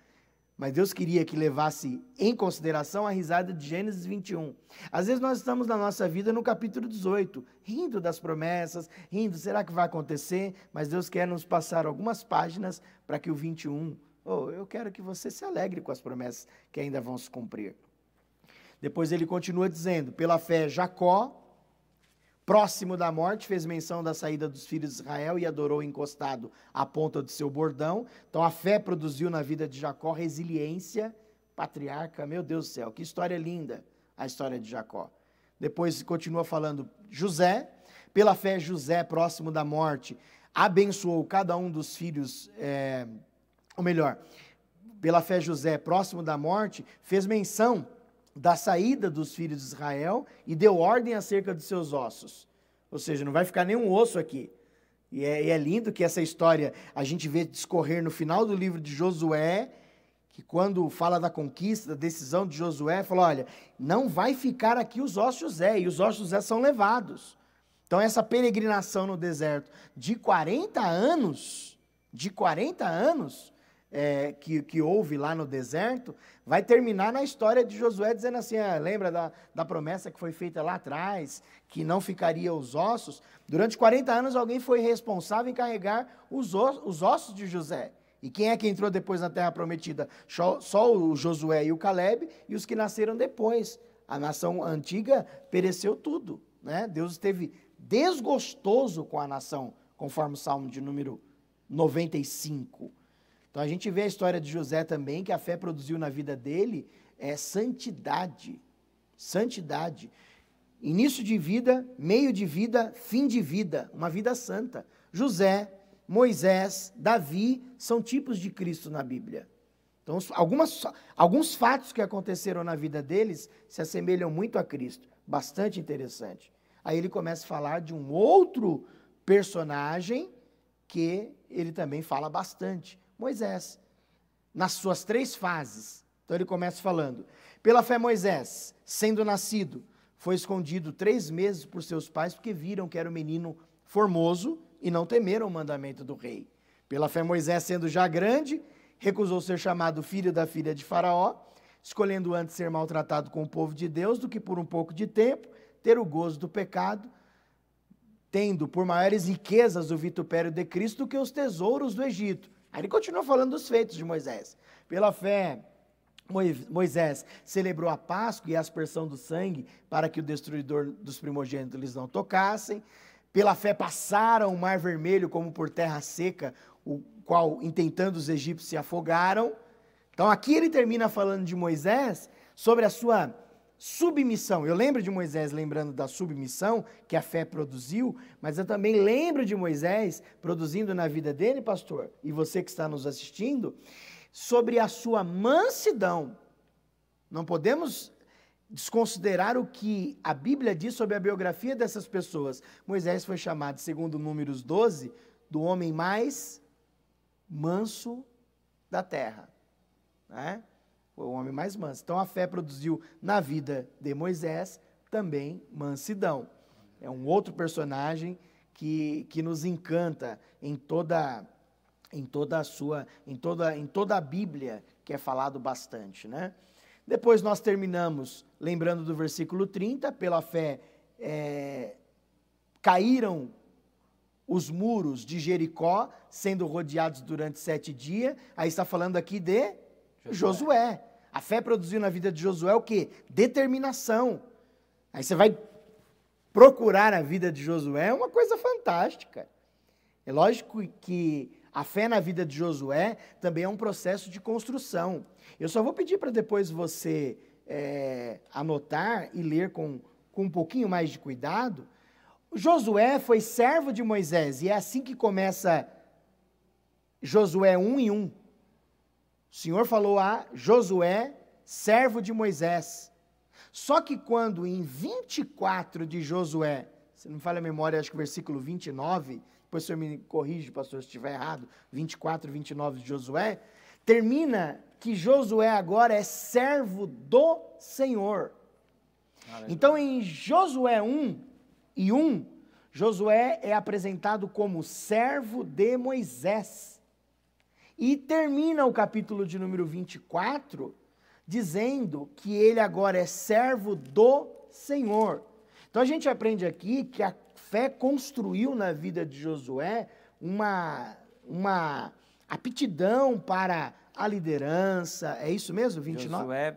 mas Deus queria que levasse em consideração a risada de Gênesis 21. Às vezes nós estamos na nossa vida no capítulo 18, rindo das promessas, rindo, será que vai acontecer? Mas Deus quer nos passar algumas páginas para que o 21, eu quero que você se alegre com as promessas que ainda vão se cumprir. Depois ele continua dizendo, pela fé Jacó, próximo da morte, fez menção da saída dos filhos de Israel e adorou encostado à ponta do seu bordão. Então, a fé produziu na vida de Jacó resiliência, patriarca. Meu Deus do céu, que história linda a história de Jacó. Depois, continua falando José. Pela fé, José, próximo da morte, abençoou cada um dos filhos, pela fé, José, próximo da morte, fez menção da saída dos filhos de Israel e deu ordem acerca dos seus ossos. Ou seja, não vai ficar nenhum osso aqui. E é lindo que essa história a gente vê discorrer no final do livro de Josué, que quando fala da conquista, da decisão de Josué, fala, olha, não vai ficar aqui os ossos de José, e os ossos de José são levados. Então essa peregrinação no deserto de 40 anos, de 40 anos que houve lá no deserto, vai terminar na história de Josué dizendo assim, lembra da promessa que foi feita lá atrás, que não ficaria os ossos? Durante 40 anos alguém foi responsável em carregar os ossos de José. E quem é que entrou depois na Terra Prometida? Só o Josué e o Caleb e os que nasceram depois. A nação antiga pereceu tudo, né? Deus esteve desgostoso com a nação, conforme o Salmo de número 95. Então a gente vê a história de José também, que a fé produziu na vida dele santidade. Santidade. Início de vida, meio de vida, fim de vida. Uma vida santa. José, Moisés, Davi são tipos de Cristo na Bíblia. Então alguns fatos que aconteceram na vida deles se assemelham muito a Cristo. Bastante interessante. Aí ele começa a falar de um outro personagem que ele também fala bastante. Moisés, nas suas 3 fases. Então ele começa falando, pela fé Moisés, sendo nascido, foi escondido 3 meses por seus pais, porque viram que era um menino formoso e não temeram o mandamento do rei. Pela fé Moisés, sendo já grande, recusou ser chamado filho da filha de Faraó, escolhendo antes ser maltratado com o povo de Deus do que por um pouco de tempo ter o gozo do pecado, tendo por maiores riquezas o vitupério de Cristo do que os tesouros do Egito. Aí ele continua falando dos feitos de Moisés. Pela fé, Moisés celebrou a Páscoa e a aspersão do sangue para que o destruidor dos primogênitos lhes não tocassem. Pela fé passaram o mar vermelho como por terra seca, o qual, intentando os egípcios, se afogaram. Então aqui ele termina falando de Moisés sobre a sua submissão. Eu lembro de Moisés lembrando da submissão que a fé produziu, mas eu também lembro de Moisés produzindo na vida dele, pastor, e você que está nos assistindo, sobre a sua mansidão. Não podemos desconsiderar o que a Bíblia diz sobre a biografia dessas pessoas. Moisés foi chamado, segundo Números 12, do homem mais manso da terra, né? Foi o homem mais manso. Então a fé produziu na vida de Moisés também mansidão. É um outro personagem que nos encanta em toda a Bíblia, que é falado bastante, né? Depois nós terminamos lembrando do versículo 30, pela fé caíram os muros de Jericó, sendo rodeados durante 7 dias. Aí está falando aqui de Josué. A fé produziu na vida de Josué o quê? Determinação. Aí você vai procurar a vida de Josué, é uma coisa fantástica. É lógico que a fé na vida de Josué também é um processo de construção. Eu só vou pedir para depois você anotar e ler com um pouquinho mais de cuidado. Josué foi servo de Moisés, e é assim que começa Josué 1:1. O Senhor falou a Josué, servo de Moisés. Só que quando em 24 de Josué, se não me falha a memória, acho que o versículo 29, depois o senhor me corrige, pastor, se estiver errado, 24, 29 de Josué, termina que Josué agora é servo do Senhor. Então em Josué 1:1, Josué é apresentado como servo de Moisés. E termina o capítulo de número 24, dizendo que ele agora é servo do Senhor. Então a gente aprende aqui que a fé construiu na vida de Josué uma aptidão para a liderança. É isso mesmo? 29? Josué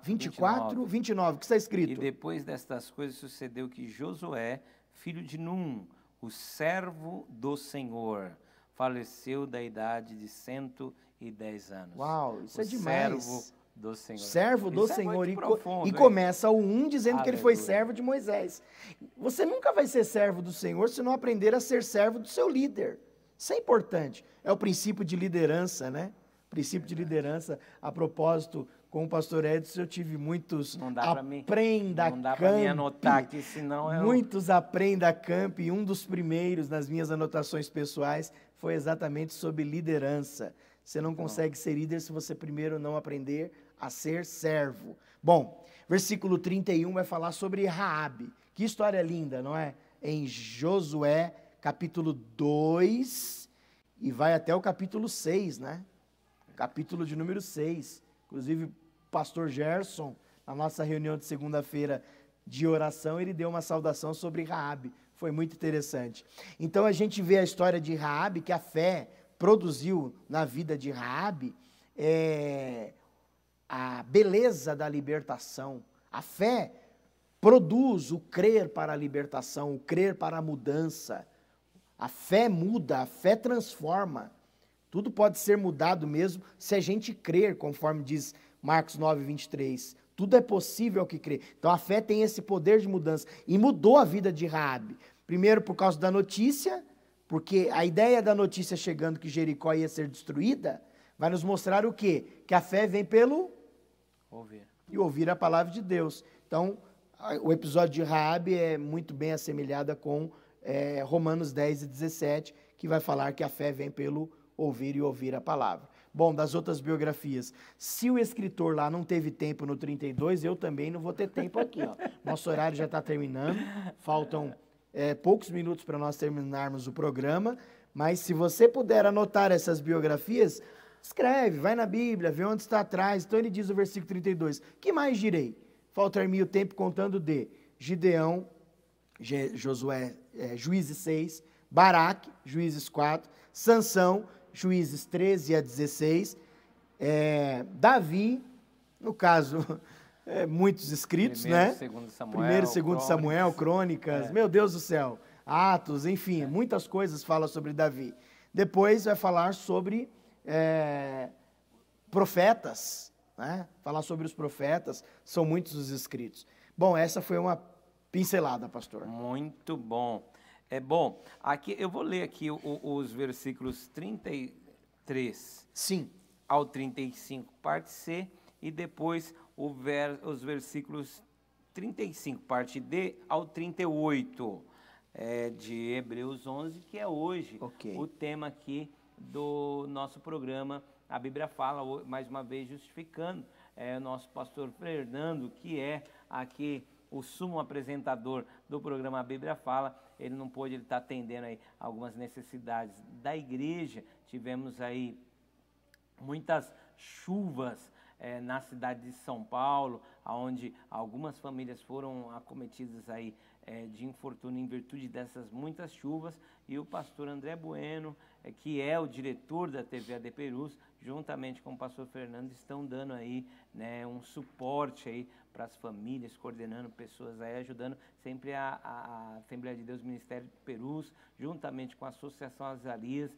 24, 29, o que está escrito? E depois destas coisas sucedeu que Josué, filho de Num, o servo do Senhor, faleceu da idade de 110 anos. Uau, isso é demais. Servo do Senhor. Servo do Isso Senhor. É profundo, e começa o 1 dizendo Aleluia. Que ele foi servo de Moisés. Você nunca vai ser servo do Senhor se não aprender a ser servo do seu líder. Isso é importante. É o princípio de liderança, né? Princípio de liderança. A propósito, com o pastor Edson, eu tive muitos aprenda Não dá para mim anotar aqui, senão eu... Muitos aprenda camp, e um dos primeiros nas minhas anotações pessoais foi exatamente sobre liderança. Você não consegue ser líder se você primeiro não aprender a ser servo. Bom, versículo 31 vai falar sobre Raabe. Que história linda, não é? Em Josué, capítulo 2, e vai até o capítulo 6, né? Capítulo de número 6. Inclusive, o pastor Gerson, na nossa reunião de segunda-feira de oração, ele deu uma saudação sobre Raabe. Foi muito interessante. Então, a gente vê a história de Raabe, que a fé produziu na vida de Raabe a beleza da libertação. A fé produz o crer para a libertação, o crer para a mudança. A fé muda, a fé transforma. Tudo pode ser mudado mesmo se a gente crer, conforme diz Marcos 9, 23. Tudo é possível ao que crê. Então a fé tem esse poder de mudança. E mudou a vida de Raabe. Primeiro por causa da notícia, porque a ideia da notícia chegando que Jericó ia ser destruída, vai nos mostrar o quê? Que a fé vem pelo ouvir a palavra de Deus. Então, o episódio de Raabe é muito bem assemelhada com Romanos 10 e 17, que vai falar que a fé vem pelo ouvir e ouvir a palavra. Bom, das outras biografias, se o escritor lá não teve tempo no 32, eu também não vou ter tempo aqui. Ó. Nosso horário já está terminando, faltam poucos minutos para nós terminarmos o programa, mas se você puder anotar essas biografias, escreve, vai na Bíblia, vê onde está atrás. Então ele diz no versículo 32, que mais direi? Faltar-me o tempo contando de Gideão, Josué, Juízes 6, Baraque, Juízes 4, Sansão, Juízes 13 a 16, Davi, no caso, muitos escritos, Primeiro, né? Segundo Samuel, Primeiro, segundo Crônicas. Samuel, Crônicas, meu Deus do céu, Atos, enfim, muitas coisas fala sobre Davi. Depois vai falar sobre profetas, né? Falar sobre os profetas, são muitos os escritos. Bom, essa foi uma pincelada, pastor. Muito bom. Bom, aqui eu vou ler aqui os versículos 33 Sim. ao 35, parte C, e depois os versículos 35, parte D, ao 38, de Hebreus 11, que é hoje o tema aqui do nosso programa. A Bíblia Fala, mais uma vez justificando, o nosso pastor Fernando, que é aqui o sumo apresentador do programa A Bíblia Fala. Ele não pôde, ele está atendendo aí algumas necessidades da igreja. Tivemos aí muitas chuvas na cidade de São Paulo, onde algumas famílias foram acometidas aí de infortúnio em virtude dessas muitas chuvas, e o pastor André Bueno, que é o diretor da TV AD Perus, juntamente com o pastor Fernando, estão dando aí, né, um suporte aí para as famílias, coordenando pessoas aí, ajudando sempre a Assembleia de Deus Ministério de Perus, juntamente com a Associação Azarias,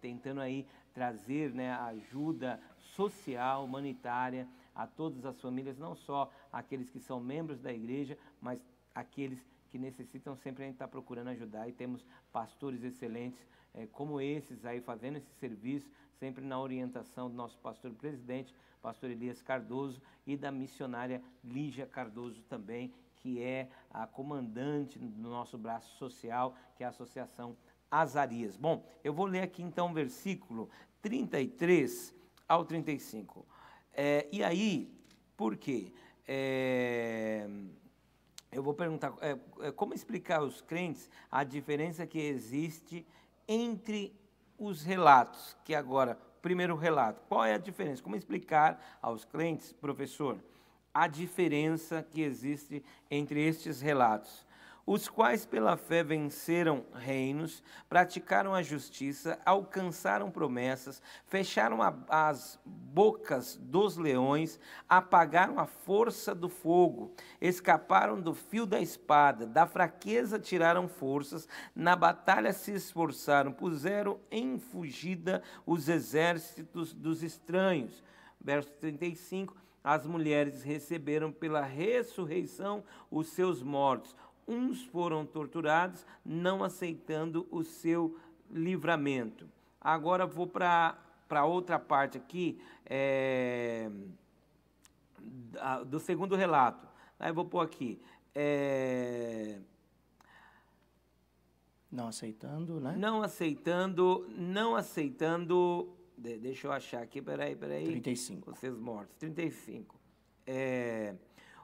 tentando aí trazer, né, ajuda social, humanitária a todas as famílias, não só aqueles que são membros da igreja, mas aqueles que necessitam. Sempre a gente está procurando ajudar, e temos pastores excelentes como esses aí fazendo esse serviço, sempre na orientação do nosso pastor presidente, pastor Elias Cardoso, e da missionária Lígia Cardoso também, que é a comandante do nosso braço social, que é a Associação Azarias. Bom, eu vou ler aqui então o versículo 33 ao 35. E aí, por quê? Eu vou perguntar, como explicar aos crentes a diferença que existe entre os relatos, que agora, primeiro relato, qual é a diferença? Como explicar aos crentes, professor, a diferença que existe entre estes relatos? Os quais pela fé venceram reinos, praticaram a justiça, alcançaram promessas, fecharam as bocas dos leões, apagaram a força do fogo, escaparam do fio da espada, da fraqueza tiraram forças, na batalha se esforçaram, puseram em fugida os exércitos dos estranhos. Verso 35, as mulheres receberam pela ressurreição os seus mortos. Uns foram torturados, não aceitando o seu livramento. Agora vou para outra parte aqui, do segundo relato. Aí eu vou pôr aqui. Não aceitando, né? Não aceitando. Deixa eu achar aqui, peraí. 35. Os seus mortos. 35.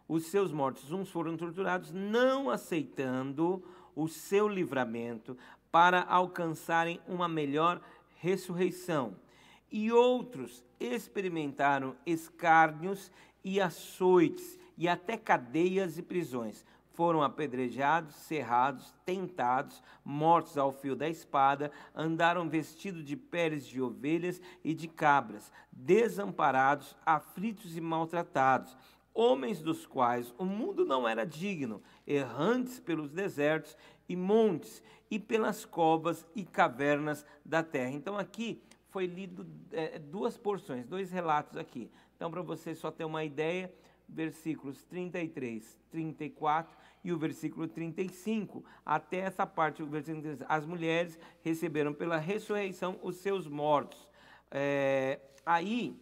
Os seus mortos, uns foram torturados, não aceitando o seu livramento para alcançarem uma melhor ressurreição. E outros experimentaram escárnios e açoites e até cadeias e prisões. Foram apedrejados, cerrados, tentados, mortos ao fio da espada, andaram vestidos de peles de ovelhas e de cabras, desamparados, aflitos e maltratados, homens dos quais o mundo não era digno, errantes pelos desertos e montes e pelas covas e cavernas da terra. Então aqui foi lido duas porções, dois relatos aqui. Então, para você só ter uma ideia, versículos 33, 34 e o versículo 35, até essa parte, o versículo 35, as mulheres receberam pela ressurreição os seus mortos. Aí,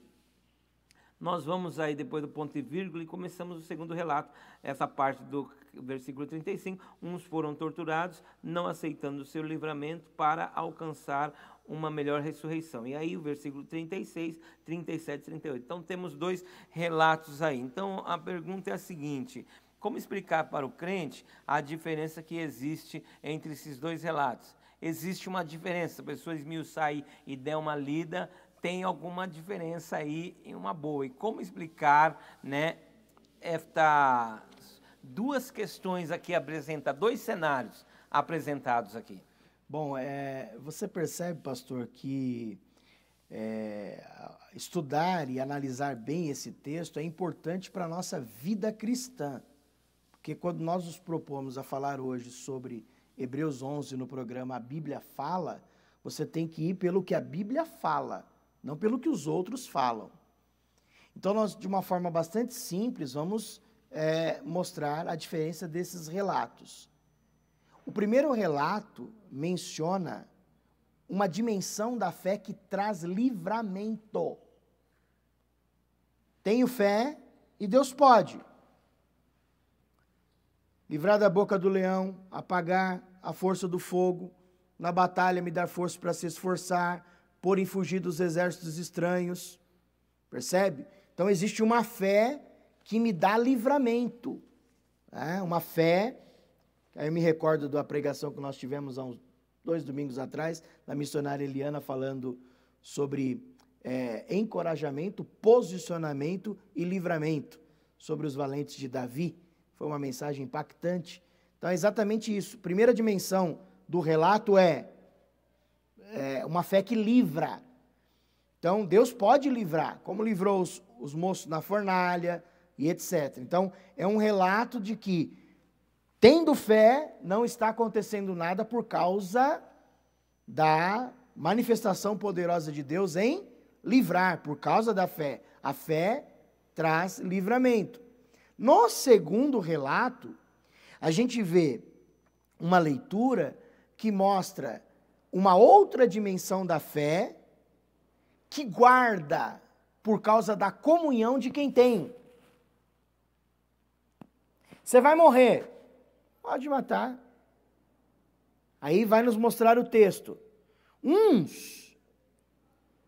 nós vamos aí depois do ponto e vírgula e começamos o segundo relato, essa parte do versículo 35, uns foram torturados, não aceitando o seu livramento para alcançar uma melhor ressurreição. E aí o versículo 36, 37 e 38. Então temos dois relatos aí. Então a pergunta é a seguinte: como explicar para o crente a diferença que existe entre esses dois relatos? Existe uma diferença, se a pessoa esmiuçar aí e der uma lida, tem alguma diferença aí em uma boa. E como explicar, né, estas duas questões aqui apresentadas, dois cenários apresentados aqui? Bom, você percebe, pastor, que estudar e analisar bem esse texto é importante para a nossa vida cristã. Porque quando nós nos propomos a falar hoje sobre Hebreus 11 no programa A Bíblia Fala, você tem que ir pelo que a Bíblia fala, não pelo que os outros falam. Então nós, de uma forma bastante simples, vamos mostrar a diferença desses relatos. O primeiro relato menciona uma dimensão da fé que traz livramento. Tenho fé e Deus pode livrar da boca do leão, apagar a força do fogo, na batalha me dar força para se esforçar, pôr em fugir dos exércitos estranhos. Percebe? Então existe uma fé que me dá livramento. Uma fé. Aí eu me recordo da pregação que nós tivemos há uns 2 domingos atrás, da missionária Eliana, falando sobre encorajamento, posicionamento e livramento, sobre os valentes de Davi. Foi uma mensagem impactante. Então é exatamente isso. Primeira dimensão do relato é uma fé que livra. Então Deus pode livrar, como livrou os moços na fornalha e etc. Então é um relato de que, tendo fé, não está acontecendo nada por causa da manifestação poderosa de Deus em livrar, por causa da fé. A fé traz livramento. No segundo relato, a gente vê uma leitura que mostra uma outra dimensão da fé que guarda por causa da comunhão de quem tem. Você vai morrer. Pode matar. Aí vai nos mostrar o texto. Uns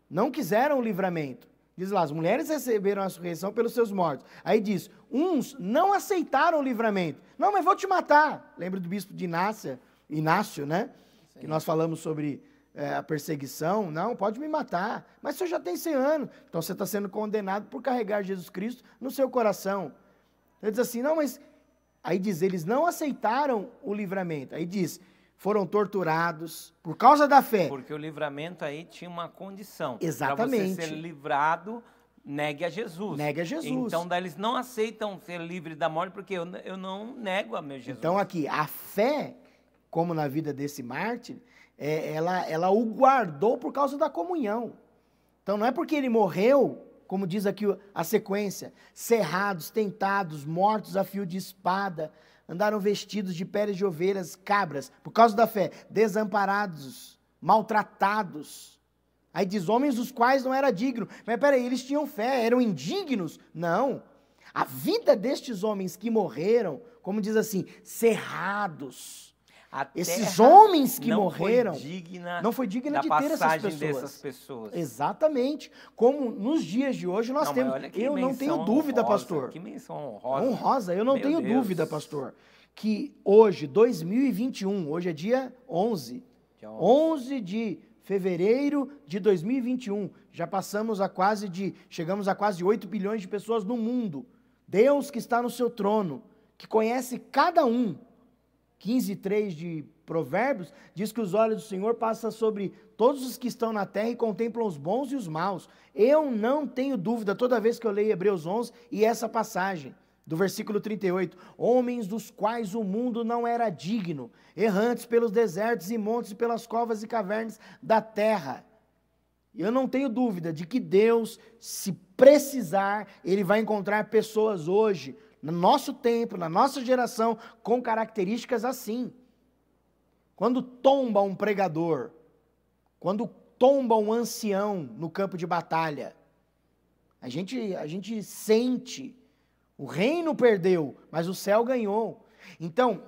não quiseram o livramento. Diz lá, as mulheres receberam a ressurreição pelos seus mortos. Aí diz, uns não aceitaram o livramento. Não, mas vou te matar. Lembra do bispo de Inácio, né? Sim. Que nós falamos sobre a perseguição. Não, pode me matar. Mas você já tem 100 anos. Então você está sendo condenado por carregar Jesus Cristo no seu coração. Ele diz assim, não, mas... Aí diz, eles não aceitaram o livramento. Aí diz, foram torturados por causa da fé. Porque o livramento aí tinha uma condição. Exatamente. Para você ser livrado, negue a Jesus. Negue a Jesus. Então, daí eles não aceitam ser livre da morte, porque eu não nego a meu Jesus. Então aqui, a fé, como na vida desse mártir, ela o guardou por causa da comunhão. Então não é porque ele morreu... Como diz aqui a sequência, cerrados, tentados, mortos a fio de espada, andaram vestidos de peles de ovelhas, cabras, por causa da fé, desamparados, maltratados. Aí diz, homens dos quais não era digno. Mas peraí, eles tinham fé, eram indignos? Não. A vida destes homens que morreram, como diz assim, cerrados. Esses homens que morreram não foi digna de ter essas pessoas. Exatamente. Como nos dias de hoje nós temos. Eu não tenho dúvida, pastor. Que menção honrosa. Honrosa, eu não tenho dúvida, pastor. que hoje, 2021, hoje é dia 11, 11 de fevereiro de 2021, chegamos a quase 8 bilhões de pessoas no mundo. Deus que está no seu trono, que conhece cada um. 15:3 de Provérbios diz que os olhos do Senhor passam sobre todos os que estão na terra e contemplam os bons e os maus. Eu não tenho dúvida, toda vez que eu leio Hebreus 11 e essa passagem, do versículo 38, homens dos quais o mundo não era digno, errantes pelos desertos e montes e pelas covas e cavernas da terra. Eu não tenho dúvida de que Deus, se precisar, Ele vai encontrar pessoas hoje, no nosso tempo, na nossa geração, com características assim. Quando tomba um pregador, quando tomba um ancião no campo de batalha, a gente sente, o reino perdeu, mas o céu ganhou. Então,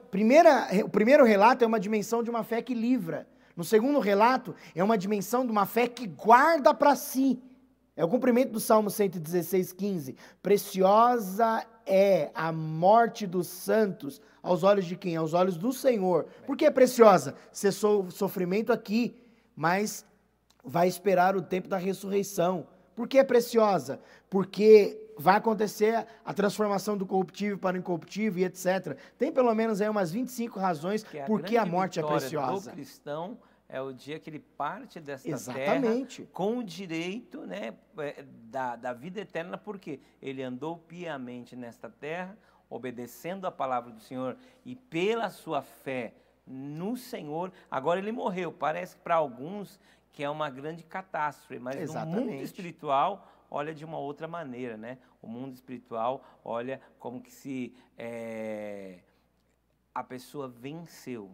o primeiro relato é uma dimensão de uma fé que livra. No segundo relato, é uma dimensão de uma fé que guarda para si. É o cumprimento do Salmo 116:15. Preciosa é a morte dos santos aos olhos de quem? Aos olhos do Senhor. Por que é preciosa? Cessou o sofrimento aqui, mas vai esperar o tempo da ressurreição. Por que é preciosa? Porque vai acontecer a transformação do corruptível para o incorruptível e etc. Tem pelo menos aí umas 25 razões por que a morte é preciosa. O cristão é o dia que ele parte desta Exatamente. terra com o direito, né, da vida eterna, porque ele andou piamente nesta terra, obedecendo a palavra do Senhor e pela sua fé no Senhor, agora ele morreu. Parece que para alguns que é uma grande catástrofe, mas Exatamente. No mundo espiritual olha de uma outra maneira, né? O mundo espiritual olha como que se a pessoa venceu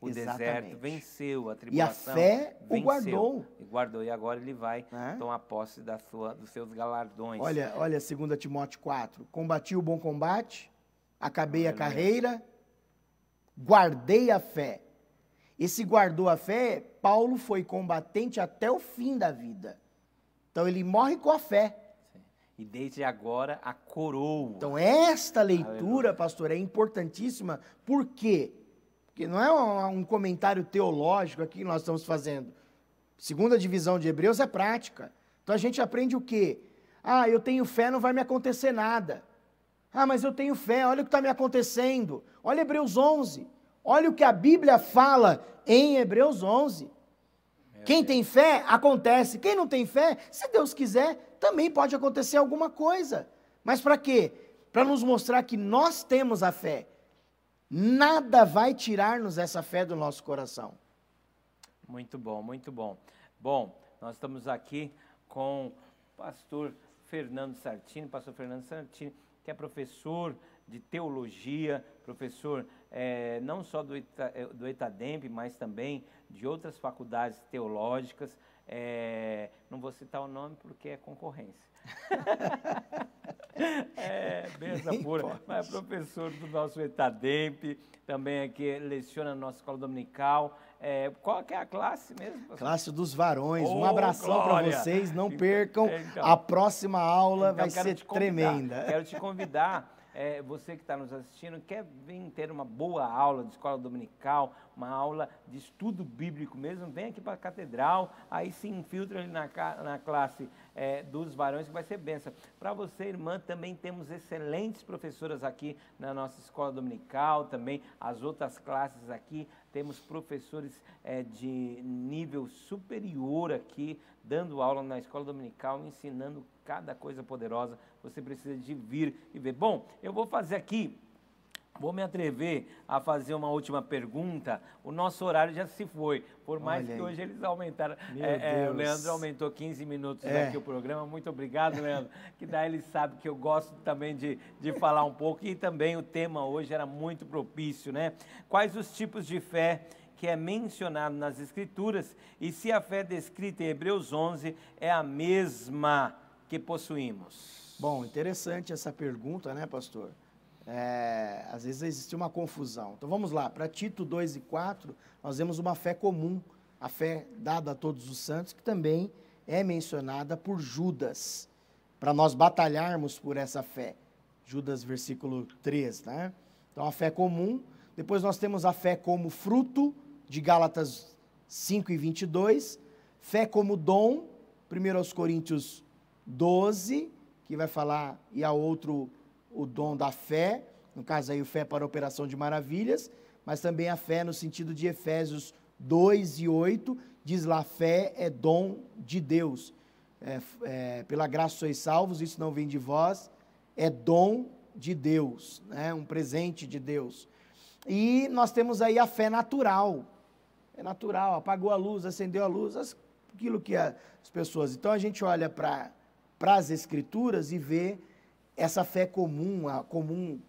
o deserto, venceu a tribulação. E a fé venceu, o guardou. E guardou, e agora ele vai tomar posse dos seus galardões. Olha 2 Timóteo 4. Combati o bom combate, acabei a carreira, guardei a fé. Esse guardou a fé, Paulo foi combatente até o fim da vida. Então ele morre com a fé. Sim. E desde agora a coroa. Então esta leitura, pastor, é importantíssima. Por quê? Porque não é um comentário teológico aqui que nós estamos fazendo. Segunda divisão de Hebreus é prática. Então a gente aprende o quê? Ah, eu tenho fé, não vai me acontecer nada. Ah, mas eu tenho fé, olha o que está me acontecendo. Olha Hebreus 11. Olha o que a Bíblia fala em Hebreus 11. Quem tem fé, acontece. Quem não tem fé, se Deus quiser, também pode acontecer alguma coisa. Mas para quê? Para nos mostrar que nós temos a fé. Nada vai tirar-nos essa fé do nosso coração. Muito bom, muito bom. Bom, nós estamos aqui com o pastor Fernando Sartini, que é professor de teologia, professor não só do ETADEMP, mas também de outras faculdades teológicas. Não vou citar o nome porque é concorrência. Benção pura, mas é professor do nosso ETADEMP, também aqui leciona na nossa escola dominical. Qual que é a classe mesmo, pastor? Classe dos varões. Um abração para vocês, não percam. A próxima aula vai ser tremenda. Quero te convidar. Você que está nos assistindo, quer vir ter uma boa aula de escola dominical, uma aula de estudo bíblico mesmo, vem aqui para a catedral, aí se infiltra ali na classe dos varões, que vai ser bênção. Para você, irmã, também temos excelentes professoras aqui na nossa escola dominical, também as outras classes aqui, temos professores de nível superior aqui, dando aula na escola dominical, ensinando cada coisa poderosa. Você precisa de vir e ver. Bom, eu vou fazer aqui, vou me atrever a fazer uma última pergunta. O nosso horário já se foi, por mais que hoje eles aumentaram. O Leandro aumentou 15 minutos aqui o programa. Muito obrigado, Leandro. Que daí ele sabe que eu gosto também de falar um pouco. E também o tema hoje era muito propício, né? Quais os tipos de fé que é mencionado nas Escrituras e se a fé descrita em Hebreus 11 é a mesma que possuímos? Bom, interessante essa pergunta, né, pastor? Às vezes existe uma confusão. Então vamos lá, para Tito 2 e 4, nós vemos uma fé comum, a fé dada a todos os santos, que também é mencionada por Judas, para nós batalharmos por essa fé. Judas, versículo 3, né? Então a fé comum, Depois nós temos a fé como fruto, de Gálatas 5:22. Fé como dom, 1 Coríntios 12, que vai falar, e há outro, o dom da fé, no caso aí o fé para a operação de maravilhas, mas também a fé no sentido de Efésios 2:8, diz lá, fé é dom de Deus. Pela graça sois salvos, isso não vem de vós, é dom de Deus, né? Um presente de Deus. E nós temos aí a fé natural. É natural, apagou a luz, acendeu a luz, aquilo que as pessoas... Então a gente olha para as Escrituras e vê essa fé comum, a comum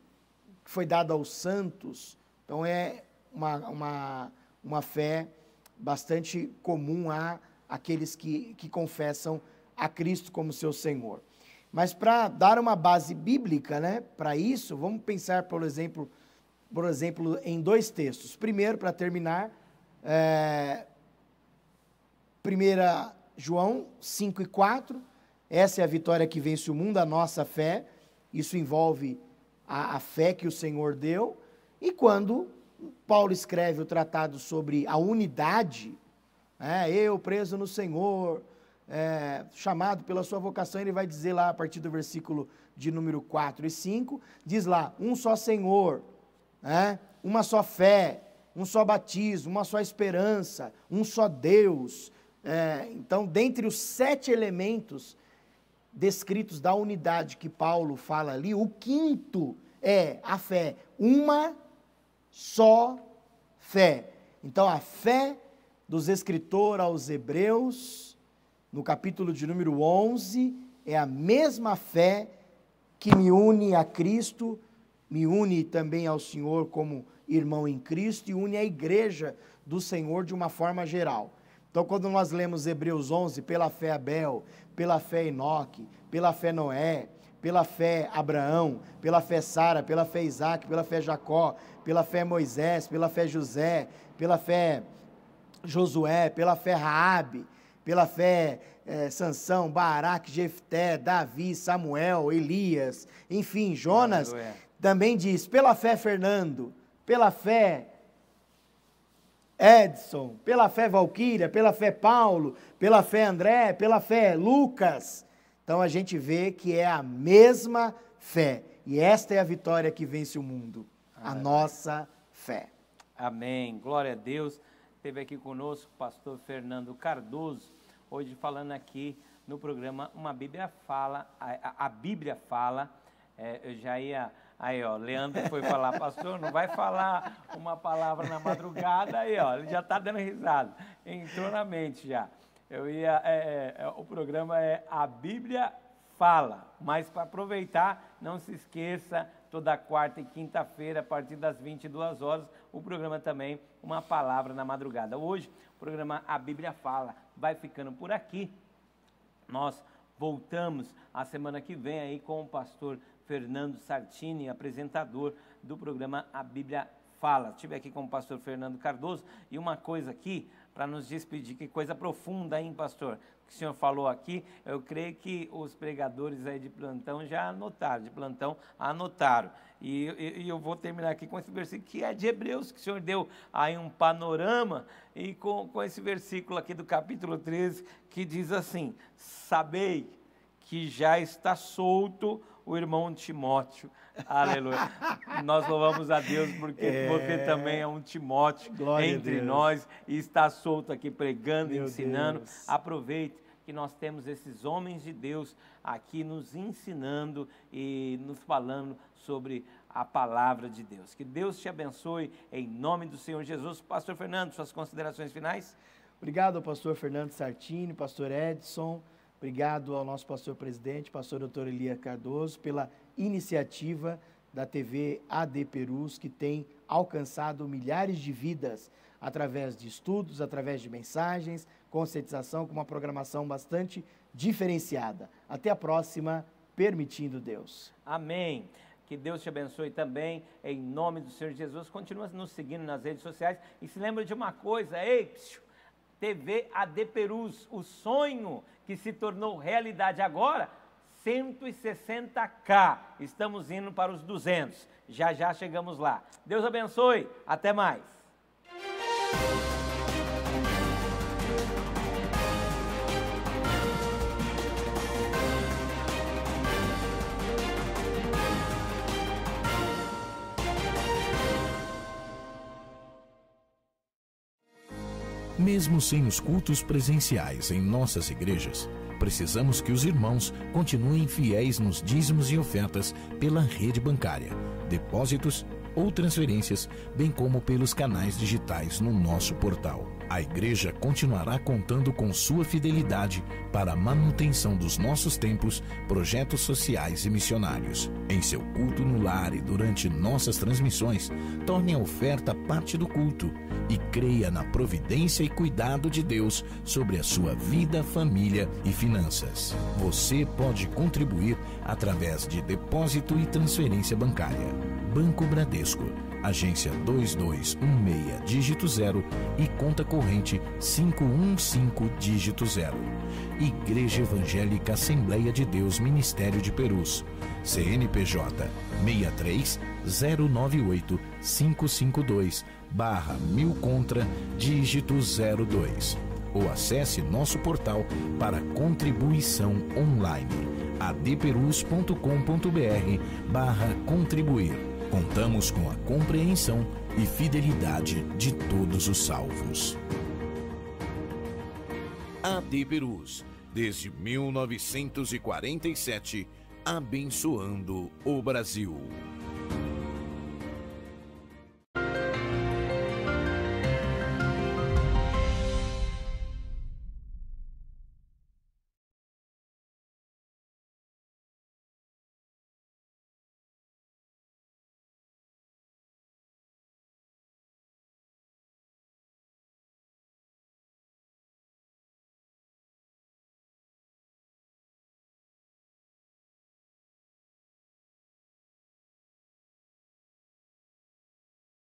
que foi dada aos santos. Então é uma fé bastante comum àqueles que confessam a Cristo como seu Senhor. Mas para dar uma base bíblica, né, para isso, vamos pensar, por exemplo, em dois textos. Primeiro, para terminar, 1 João 5:4, essa é a vitória que vence o mundo, a nossa fé. Isso envolve a fé que o Senhor deu. E quando Paulo escreve o tratado sobre a unidade, eu preso no Senhor, chamado pela sua vocação, ele vai dizer lá a partir do versículo de número 4 e 5, diz lá, um só Senhor, uma só fé, um só batismo, uma só esperança, um só Deus. Então, dentre os 7 elementos descritos da unidade que Paulo fala ali, o quinto é a fé, uma só fé. Então, a fé dos escritores aos Hebreus, no capítulo de número 11, é a mesma fé que me une a Cristo, me une também ao Senhor como irmão em Cristo e une a igreja do Senhor de uma forma geral. Então, quando nós lemos Hebreus 11, pela fé Abel, pela fé Enoque, pela fé Noé, pela fé Abraão, pela fé Sara, pela fé Isaac, pela fé Jacó, pela fé Moisés, pela fé José, pela fé Josué, pela fé Raabe, pela fé Sansão, Baraque, Jefté, Davi, Samuel, Elias, enfim, Jonas, também diz, pela fé Fernando, pela fé Edson, pela fé Valquíria, pela fé Paulo, pela fé André, pela fé Lucas. Então a gente vê que é a mesma fé. E esta é a vitória que vence o mundo, a nossa fé. Amém. Glória a Deus. Esteve aqui conosco o pastor Fernando Cardoso, hoje falando aqui no programa Uma Bíblia Fala, a Bíblia Fala. Eu já ia... Aí, ó, Leandro foi falar, pastor, não vai falar uma palavra na madrugada, aí, ó, ele já está dando risada, entrou na mente já. O programa é A Bíblia Fala, mas para aproveitar, não se esqueça, toda quarta e quinta-feira, a partir das 22 horas, o programa também, Uma Palavra na Madrugada. Hoje, o programa A Bíblia Fala vai ficando por aqui. Nós voltamos a semana que vem aí com o pastor Fernando Sartini, apresentador do programa A Bíblia Fala. Estive aqui com o pastor Fernando Cardoso e uma coisa aqui, para nos despedir, que coisa profunda, hein, pastor? O que o senhor falou aqui, eu creio que os pregadores aí de plantão já anotaram, E eu vou terminar aqui com esse versículo que é de Hebreus, que o senhor deu aí um panorama, e com esse versículo aqui do capítulo 13, que diz assim, sabei que já está solto o irmão Timóteo. Aleluia. Nós louvamos a Deus porque você também é um Timóteo entre nós e está solto aqui pregando e ensinando. Deus. Aproveite que nós temos esses homens de Deus aqui nos ensinando e nos falando sobre a palavra de Deus. Que Deus te abençoe em nome do Senhor Jesus. Pastor Fernando, suas considerações finais? Obrigado ao pastor Fernando Sartini, pastor Edson. Obrigado ao nosso pastor presidente, pastor Dr. Elia Cardoso, pela iniciativa da TV AD Perus, que tem alcançado milhares de vidas através de estudos, através de mensagens, conscientização, com uma programação bastante diferenciada. Até a próxima, permitindo Deus. Amém. Que Deus te abençoe também, em nome do Senhor Jesus. Continua nos seguindo nas redes sociais e se lembra de uma coisa, TV AD Perus, o sonho que se tornou realidade agora, 160K. Estamos indo para os 200. Já já chegamos lá. Deus abençoe. Até mais. Mesmo sem os cultos presenciais em nossas igrejas, precisamos que os irmãos continuem fiéis nos dízimos e ofertas pela rede bancária, depósitos ou transferências, bem como pelos canais digitais no nosso portal. A igreja continuará contando com sua fidelidade para a manutenção dos nossos templos, projetos sociais e missionários. Em seu culto no lar e durante nossas transmissões, torne a oferta parte do culto e creia na providência e cuidado de Deus sobre a sua vida, família e finanças. Você pode contribuir através de depósito e transferência bancária. Banco Bradesco, agência 2216, dígito 0 e conta corrente 515, dígito 0. Igreja Evangélica Assembleia de Deus Ministério de Perus, CNPJ 63-098-552/1000 contra, dígito 02. Ou acesse nosso portal para contribuição online, adperus.com.br/contribuir. Contamos com a compreensão e fidelidade de todos os salvos. AD Perus, desde 1947, abençoando o Brasil.